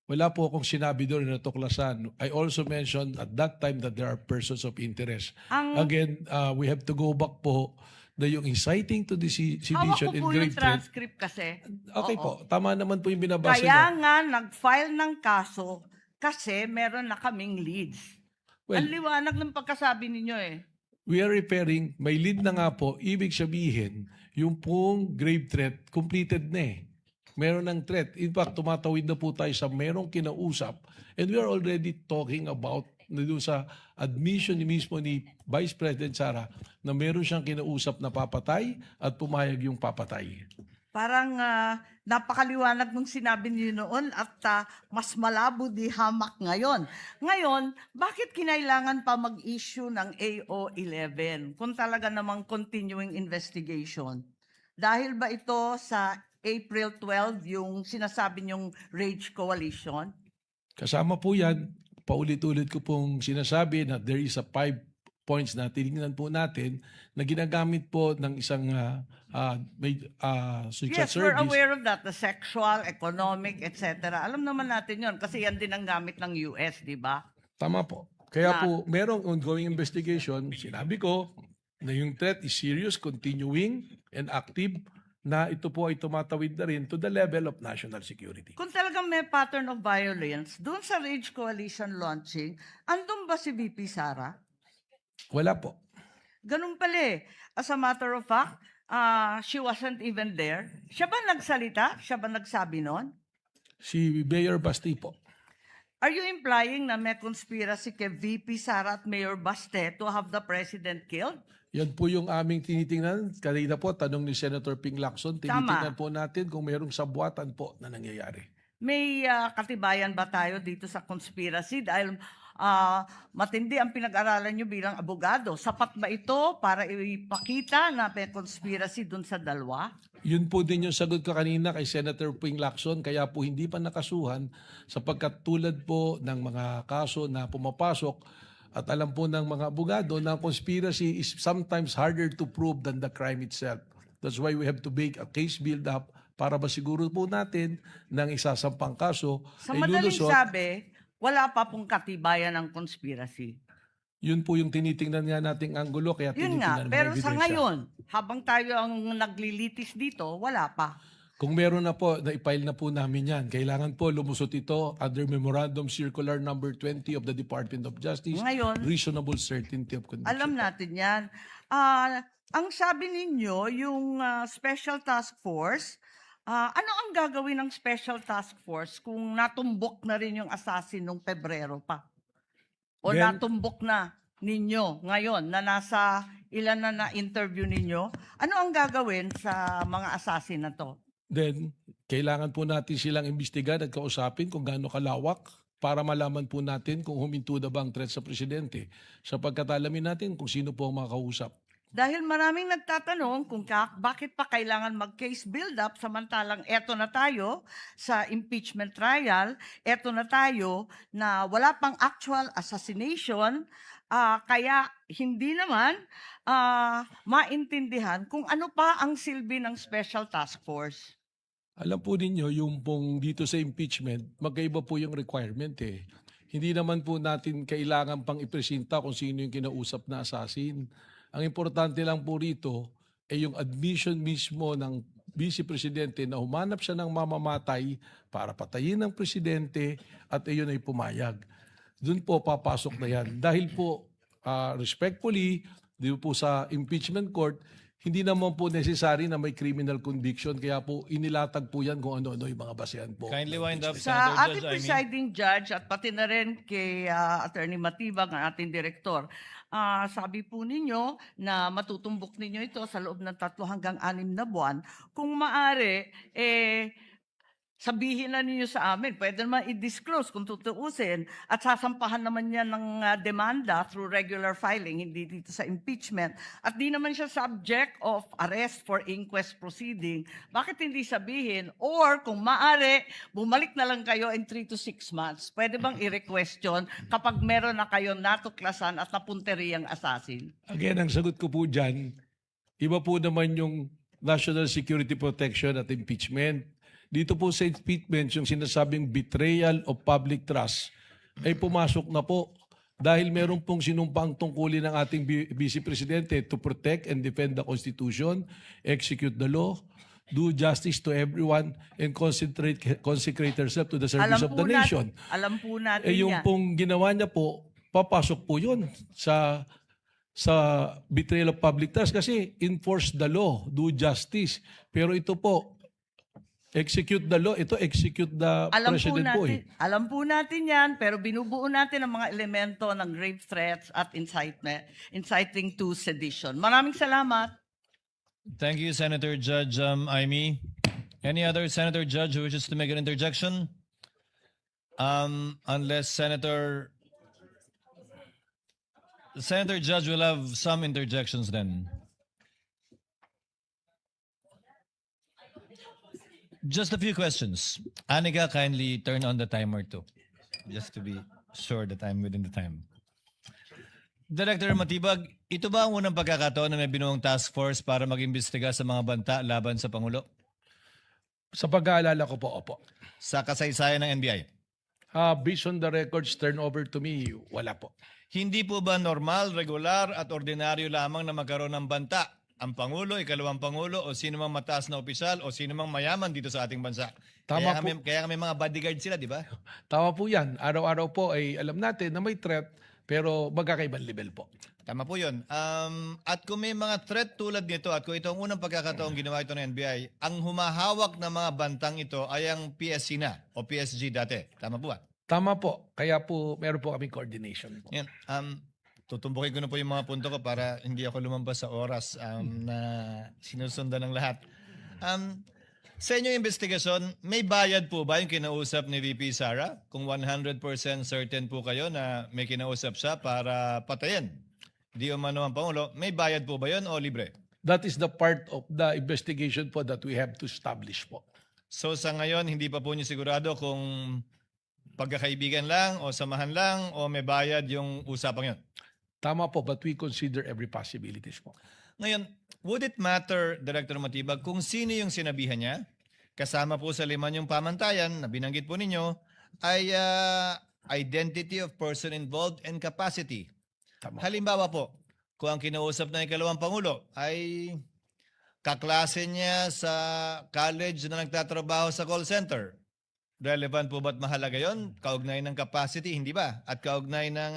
Wala po akong sinabi doon na natuklasan. I also mentioned at that time that there are persons of interest. Again, we have to go back po na yung inciting to Hawak sedition ko and po yung grave threat. transcript kasi. Okay Oo. po, tama naman po yung binabasa Kaya niyo. nga nag-file ng kaso kasi meron na kaming leads. Ang Well, liwanag ng pagkasabi ninyo eh. we are referring, may lead na nga po, ibig sabihin, yung pong grave threat, completed na eh. Meron ng threat. In fact, tumatawid na po tayo sa merong kinausap. And we are already talking about na doon sa admission ni mismo ni Vice President Sara na meron siyang kinausap na papatay at pumayag yung papatay. Parang napakaliwanag nung sinabi niyo noon at mas malabo di hamak ngayon. Ngayon, bakit kinailangan pa mag-issue ng AO11 kung talaga namang continuing investigation? Dahil ba ito sa April 12 yung sinasabi niyong Rage Coalition? Kasama po yan, paulit-ulit ko pong sinasabi na there is a 5 points na tinignan po natin na ginagamit po ng isang social Yes, we're service. aware of that. The sexual, economic, etc. Alam naman natin yon kasi yan din ang gamit ng US, di ba? Tama po. Kaya Na- po, merong ongoing investigation. Sinabi ko na yung threat is serious, continuing, and active, na ito po ay tumatawid na rin to the level of national security. Kung talagang may pattern of violence, doon sa Rage Coalition launching, andun ba si VP Sara? Wala po. Ganun pala eh. As a matter of fact, she wasn't even there. Siya ba nagsalita? Siya ba nagsabi nun? Si Mayor Basti po. Are you implying na may conspiracy kay VP Sara at Mayor Baste to have the president killed? Yan po yung aming tinitingnan. Kanina po, tanong ni Senator Ping Lacson, tinitingnan po natin kung merong sabwatan po na nangyayari. May katibayan ba tayo dito sa conspiracy? Dahil matindi ang pinag-aralan nyo bilang abogado. Sapat ba ito para ipakita na may conspiracy dun sa dalawa? Yun po din yung sagot ko kanina kay Senator Ping Lacson, kaya po hindi pa nakasuhan sapagkat tulad po ng mga kaso na pumapasok at alam po ng mga abogado na conspiracy is sometimes harder to prove than the crime itself. That's why we have to make a case build-up para masiguro po natin ng isasampang kaso Sa ay madaling lulusot. sabi, wala pa pong katibayan ng conspiracy. Yun po yung tinitingnan nga nating anggulo kaya Yun nga, tinitingnan pero mga sa ebidensya. ngayon, habang tayo ang naglilitis dito, wala pa. Kung meron na po, na-file na po namin yan. Kailangan po lumusot ito under Memorandum Circular number 20 of the Department of Justice. Ngayon, Reasonable certainty of conviction. alam natin yan. Ang sabi ninyo, yung Special Task Force, ano ang gagawin ng Special Task Force kung natumbok na rin yung assassin nung Pebrero pa? O Then- natumbok na ninyo ngayon na nasa ilan na na-interview ninyo? Ano ang gagawin sa mga assassin na to? Then, kailangan po natin silang imbestigan at kausapin kung gaano kalawak para malaman po natin kung huminto na ba ang threat sa presidente. Sapagkat alamin natin kung sino po ang makakausap. Dahil maraming nagtatanong kung bakit pa kailangan mag-case build-up samantalang eto na tayo sa impeachment trial, eto na tayo na wala pang actual assassination, kaya hindi naman maintindihan kung ano pa ang silbi ng Special Task Force. Alam po ninyo, yung pong dito sa impeachment, magkaiba po yung requirement eh. Hindi naman po natin kailangan pang ipresenta kung sino yung kinausap na assassin. Ang importante lang po rito ay yung admission mismo ng Vice Presidente na humanap siya ng mamamatay para patayin ng Presidente at iyon ay pumayag. Doon po papasok na yan. Dahil po, respectfully, dito po sa impeachment court, hindi naman po necessary na may criminal conviction. Kaya po inilatag po yan kung ano-ano yung mga basehan po. Kindly wind up, Sa Senator ating Judge. presiding judge at pati na rin kay Attorney Matibag, ang ating direktor, sabi po ninyo na matutumbok ninyo ito sa loob ng 3 hanggang 6 na buwan. Kung maaari, sabihin na ninyo sa amin, pwede naman i-disclose kung tutuusin at sasampahan naman yan ng demanda through regular filing, hindi dito sa impeachment. At di naman siya subject of arrest for inquest proceeding. Bakit hindi sabihin? Or kung maaari, bumalik na lang kayo in 3 to 6 months. Pwede bang i-requestion kapag meron na kayo natuklasan at napunteriyang assassin? Again, ang sagot ko po dyan, iba po naman yung national security protection at impeachment. Dito po sa impeachment, yung sinasabing betrayal of public trust ay pumasok na po. dahil meron pong sinumpang tungkulin ng ating Vice Presidente to protect and defend the Constitution, execute the law, do justice to everyone, and consecrate herself to the service of the nation. Alam po natin Yung yan. pong ginawa niya po, papasok po yun sa betrayal of public trust kasi enforce the law, do justice. Pero ito po, execute the law, ito execute the president po eh. Alam po natin yan, pero binubuo natin ang mga elemento ng grave threats at inciting to sedition. Maraming salamat. Thank you, Senator Judge Aimee. Any other Senator Judge who wishes to make an interjection? Unless Senator Judge will have some interjections then. Just a few questions. Anika, kindly turn on the timer too, just to be sure that I'm within the time. Director Matibag, ito ba ang unang pagkakataon na may binuong task force para mag-imbestiga sa mga banta laban sa Pangulo? Sa pag-aalala ko po, opo. Sa kasaysayan ng NBI? Based on the records turned over to me, wala po. Hindi po ba normal, regular at ordinaryo lamang na magkaroon ng banta ang Pangulo, ikalawang Pangulo o sino mang mataas na opisyal o sino mang mayaman dito sa ating bansa? Tama Kaya kami mga bodyguard sila, di ba? Tama po yan. Araw-araw po ay alam natin na may threat pero magkakaibang level po. Tama po yun. At kung may mga threat tulad nito at kung ito ang unang pagkakataong ginawa ito ng NBI, ang humahawak ng mga bantang ito ay ang PSC na o PSG dati. Tama po ba? Tama po. Kaya po meron po kaming coordination po. Yan. Tutumbukin ko na po yung mga punto ko para hindi ako lumampas sa oras na sinusundan ng lahat. Sa inyong investigasyon, may bayad po ba yung kinausap ni VP Sara? Kung 100% certain po kayo na may kinausap siya para patayin di umano ang Pangulo, may bayad po ba yun o libre? That is the part of the investigation po that we have to establish po. So sa ngayon, hindi pa po niyo sigurado kung pagkakaibigan lang o samahan lang o may bayad yung usapang yun? Tama po, but we consider every possibilities po. Ngayon, would it matter, Director Matibag, kung sino yung sinabihan niya? Kasama po sa 5 yung pamantayan na binanggit po ninyo ay identity of person involved and capacity. Tama. Halimbawa po, kung ang kinausap na ikalawang Pangulo ay kaklase niya sa college na nagtatrabaho sa call center, relevant po ba't mahalaga yon? Kaugnay ng capacity, hindi ba? At kaugnay ng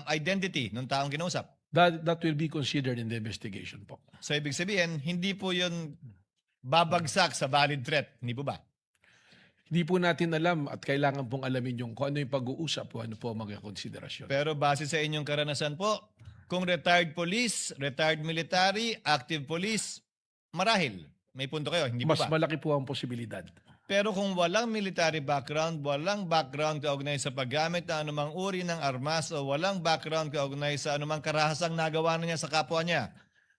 identity ng taong kinausap. That will be considered in the investigation po. So ibig sabihin, hindi po yun babagsak sa valid threat, hindi po ba? Hindi po natin alam at kailangan pong alamin yung kung ano yung pag-uusap o ano po ang mga konsiderasyon. Pero base sa inyong karanasan po, kung retired police, retired military, active police, marahil. May punto kayo, hindi po Mas ba? malaki po ang posibilidad. Pero kung walang military background, walang background kaugnay sa paggamit ng anumang uri ng armas o walang background kaugnay sa anumang karahasang nagawa na niya sa kapwa niya,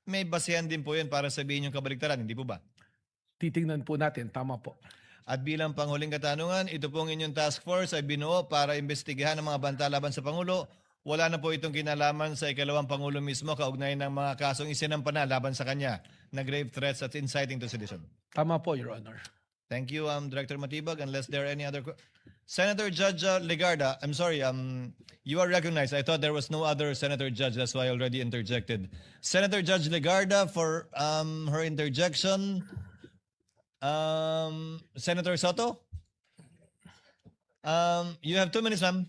may basehan din po yun para sabihin yung kabaligtaran, hindi po ba? Titingnan po natin, tama po. At bilang panghuling katanungan, ito pong inyong task force ay binuo para imbestigahan ang mga banta laban sa Pangulo. Wala na po itong kinalaman sa ikalawang Pangulo mismo kaugnay ng mga kasong isinampa na laban sa kanya na grave threats at inciting to sedition. Tama po, Your Honor. Thank you, Director Matibag. Unless there are any other... Senator Judge Legarda, I'm sorry, you are recognized. I thought there was no other Senator Judge. That's why I already interjected. Senator Judge Legarda for her interjection. Senator Soto? You have 2 minutes, ma'am.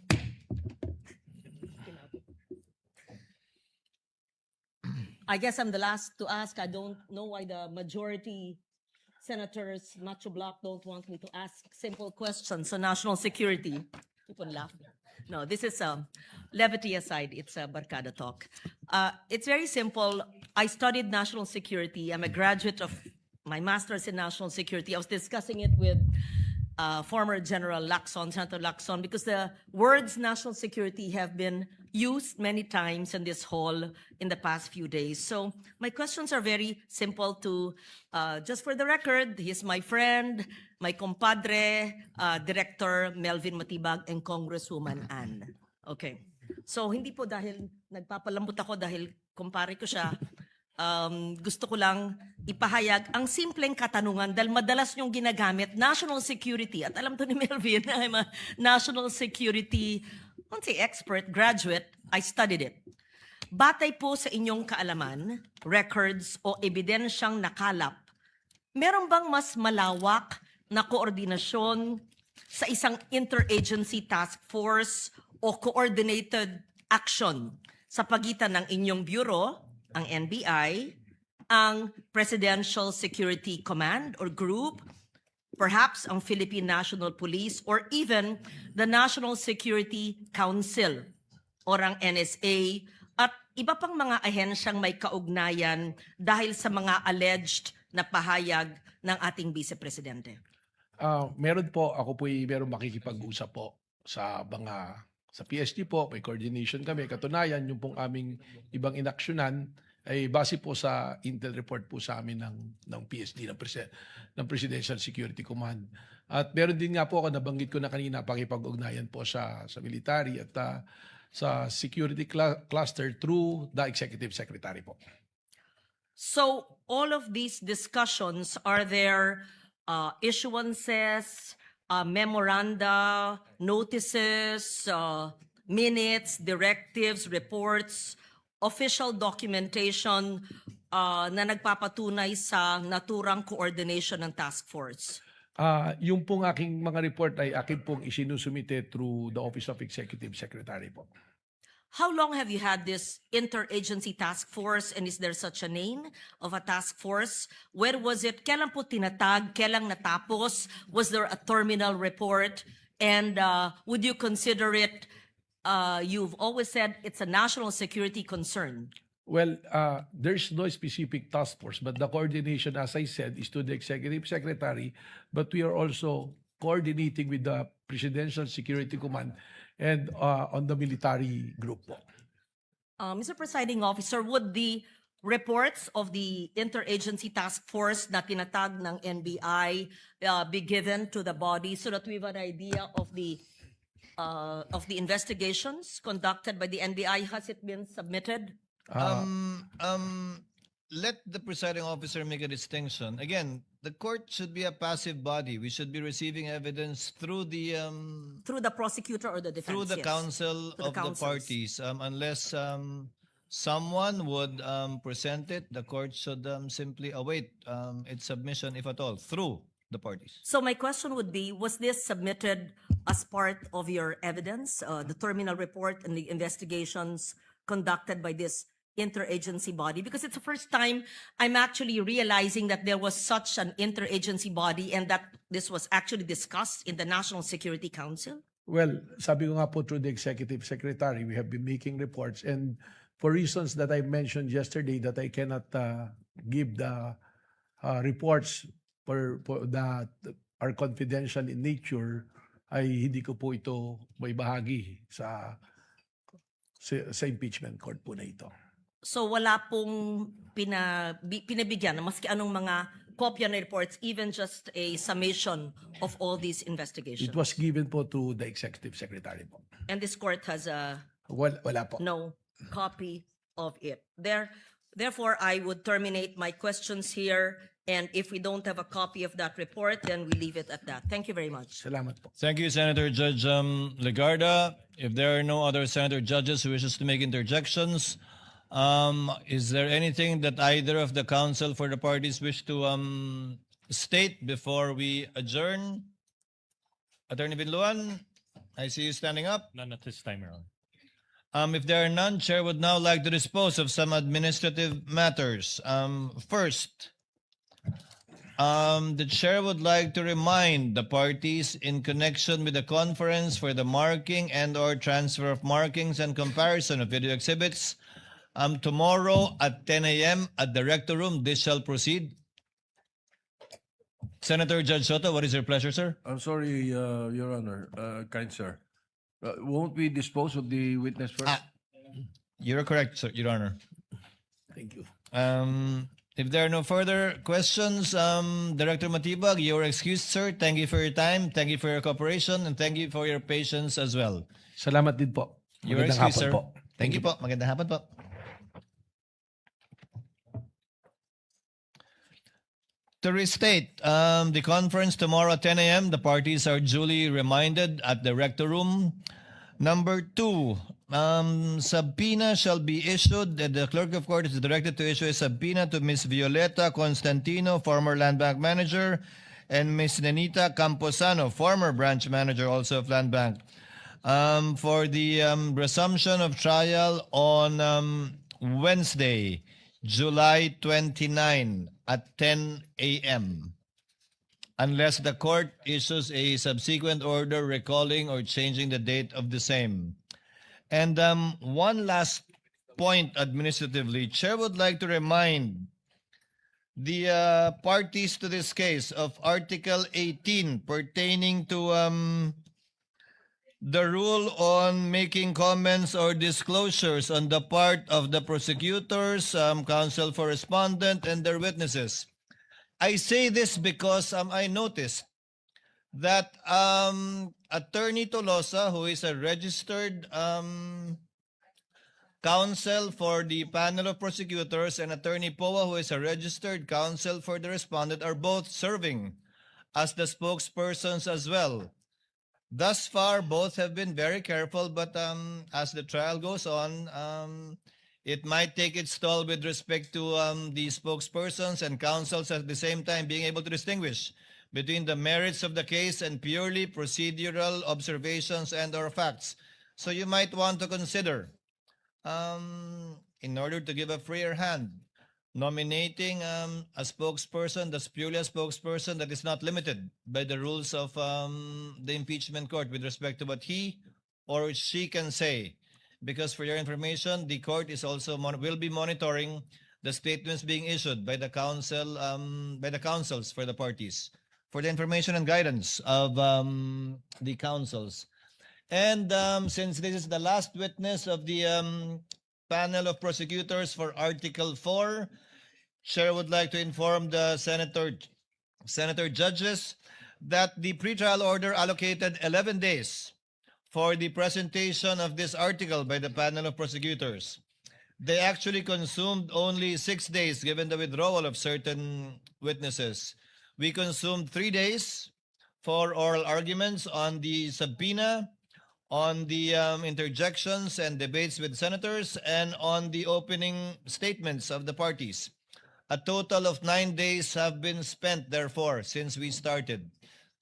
I guess I'm the last to ask. I don't know why the majority senators, Macho Block, don't want me to ask simple questions on national security. Keep on laughing. No, this is levity aside. It's a barkada talk. It's very simple. I studied national security. I'm a graduate of my master's in national security. I was discussing it with former General Lacson, Senator Lacson, because the words national security have been used many times in this hall in the past few days. So my questions are very simple to, just for the record, he's my friend, my compadre, Director Melvin Matibag, and Congresswoman Ann. Okay. So hindi po dahil nagpapalambot ako dahil kumpare ko siya, gusto ko lang ipahayag ang simpleng katanungan dahil madalas niyong ginagamit, national security. At alam to ni Melvin, I'm a national security kung si expert, graduate, I studied it. Batay po sa inyong kaalaman, records o ebidensyang nakalap, meron bang mas malawak na koordinasyon sa isang interagency task force o coordinated action sa pagitan ng inyong bureau, ang NBI, ang Presidential Security Command or Group, perhaps ang Philippine National Police, or even the National Security Council or ang NSA at iba pang mga ahensyang may kaugnayan dahil sa mga alleged na pahayag ng ating Vice Presidente? Meron po, ako po meron makikipag-usap po sa PSG po, may coordination kami. Katunayan, yung pong aming ibang inaksyonan ay base po sa intel report po sa amin ng PSD, ng Presidential Security Command. At meron din nga po ako, nabanggit ko na kanina, pakipag-ugnayan po sa military at sa security cluster through the Executive Secretary po. So all of these discussions, are there issuances, memoranda, notices, minutes, directives, reports, official documentation na nagpapatunay sa naturang coordination ng task force? Yung pong aking mga report ay akin pong isinusumite through the Office of Executive Secretary po. How long have you had this interagency task force, and is there such a name of a task force? Where was it? Kailan po tinatag? Kailan natapos? Was there a terminal report? And would you consider it, you've always said it's a national security concern. Well, there's no specific task force, but the coordination, as I said, is to the Executive Secretary, but we are also coordinating with the Presidential Security Command and on the military group po. Mr. Presiding Officer, would the reports of the interagency task force na tinatag ng NBI be given to the body so that we have an idea of the investigations conducted by the NBI? Has it been submitted? Let the presiding officer make a distinction. Again, the court should be a passive body. We should be receiving evidence through the Through the prosecutor or the defense? through the yes. counsel Through the of the counsels. parties. Unless someone would present it, the court should simply await its submission, if at all, through the parties. So my question would be, was this submitted as part of your evidence, the terminal report and the investigations conducted by this interagency body? Because it's the first time I'm actually realizing that there was such an interagency body and that this was actually discussed in the National Security Council. Well, sabi ko nga po through the Executive Secretary, we have been making reports, and for reasons that I mentioned yesterday that I cannot give the reports for that are confidential in nature, ay hindi ko po ito may bahagi sa impeachment court po na ito. So wala pong pinabigyan na maski anong mga kopya ng reports, even just a summation of all these investigations. It was given po to the Executive Secretary po. And this court has Wala po. no copy of it. Therefore, I would terminate my questions here. And if we don't have a copy of that report, then we leave it at that. Thank you very much. Salamat po. Thank you, Senator Judge Legarda. If there are no other senator judges who wishes to make interjections, is there anything that either of the counsel for the parties wish to state before we adjourn? Attorney Binluan, I see you standing up. None at this time, Your Honor. If there are none, Chair would now like to dispose of some administrative matters. First, the Chair would like to remind the parties in connection with the conference for the marking and/or transfer of markings and comparison of video exhibits tomorrow at 10 a.m. at the Rector Room. This shall proceed. Senator Judge Soto, what is your pleasure, sir? I'm sorry, Your Honor, kind sir. Won't we dispose of the witness first? You're correct, sir, Your Honor. Thank you. If there are no further questions, Director Matibag, you're excused, sir. Thank you for your time. Thank you for your cooperation, and thank you for your patience as well. Salamat din po. You're Magandang excused, sir. hapon po. Thank you po. Magandang hapon po. To restate, the conference tomorrow at 10 a.m., the parties are duly reminded at the Rector Room. Number 2, subpoena shall be issued. The clerk of court is directed to issue a subpoena to Ms. Violeta Constantino, former Land Bank manager, and Ms. Nenita Camposano, former branch manager also of Land Bank, for the resumption of trial on Wednesday, July 29 at 10 a.m. unless the court issues a subsequent order recalling or changing the date of the same. And one last point administratively, Chair would like to remind the parties to this case of Article 18 pertaining to the rule on making comments or disclosures on the part of the prosecutors, counsel for respondent, and their witnesses. I say this because I noticed that Attorney Tolosa, who is a registered counsel for the panel of prosecutors, and Attorney Poa, who is a registered counsel for the respondent, are both serving as the spokespersons as well. Thus far, both have been very careful, but as the trial goes on, it might take its toll with respect to the spokespersons and counsels at the same time being able to distinguish between the merits of the case and purely procedural observations and or facts. So you might want to consider, in order to give a freer hand, nominating a spokesperson that's purely a spokesperson that is not limited by the rules of the impeachment court with respect to what he or she can say. Because for your information, the court is also will be monitoring the statements being issued by the counsel, by the counsels for the parties, for the information and guidance of the counsels. And since this is the last witness of the panel of prosecutors for Article 4, Chair would like to inform the senator judges that the pretrial order allocated 11 days for the presentation of this article by the panel of prosecutors. They actually consumed only 6 days given the withdrawal of certain witnesses. We consumed 3 days for oral arguments on the subpoena, on the interjections and debates with senators, and on the opening statements of the parties. A total of 9 days have been spent, therefore, since we started.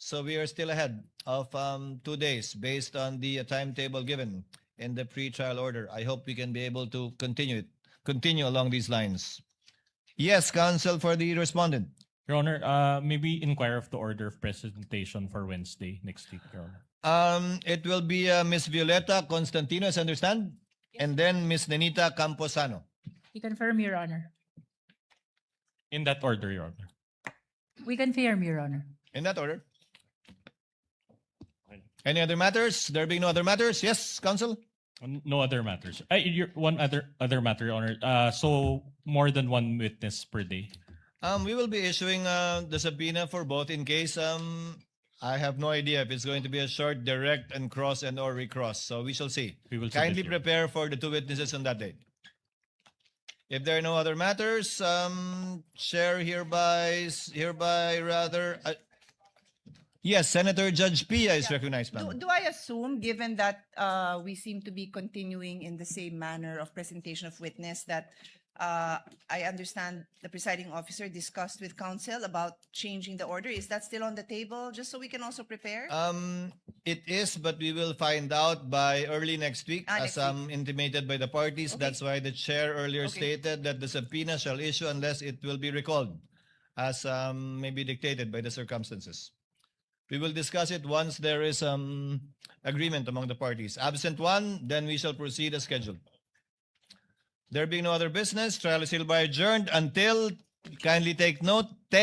So we are still ahead of 2 days based on the timetable given in the pre-trial order. I hope we can be able to continue along these lines. Yes, counsel for the respondent. Your Honor, maybe inquire of the order of presentation for Wednesday next week, Your Honor. It will be Ms. Violeta Constantino, as I understand, and then Ms. Nenita Camposano. We confirm, Your Honor. In that order, Your Honor. We confirm, Your Honor. In that order. Any other matters? There being no other matters? Yes, counsel? No other matters. One other matter, Your Honor. So more than one witness per day. We will be issuing the subpoena for both in case I have no idea if it's going to be a short, direct, and cross and or recross. So we shall see. We will Kindly submit, Your Honor. prepare for the 2 witnesses on that date. If there are no other matters, Chair yes, Senator Judge Pia is recognized, ma'am. Do I assume, given that we seem to be continuing in the same manner of presentation of witness, that I understand the presiding officer discussed with counsel about changing the order? Is that still on the table, just so we can also prepare? It is, but we will find out by early next week, Next as intimated by the parties. Okay. That's why the chair earlier Okay. stated that the subpoena shall issue unless it will be recalled, as may be dictated by the circumstances. We will discuss it once there is agreement among the parties. Absent one, then we shall proceed as scheduled. There being no other business, trial is hereby adjourned until, kindly take note, 10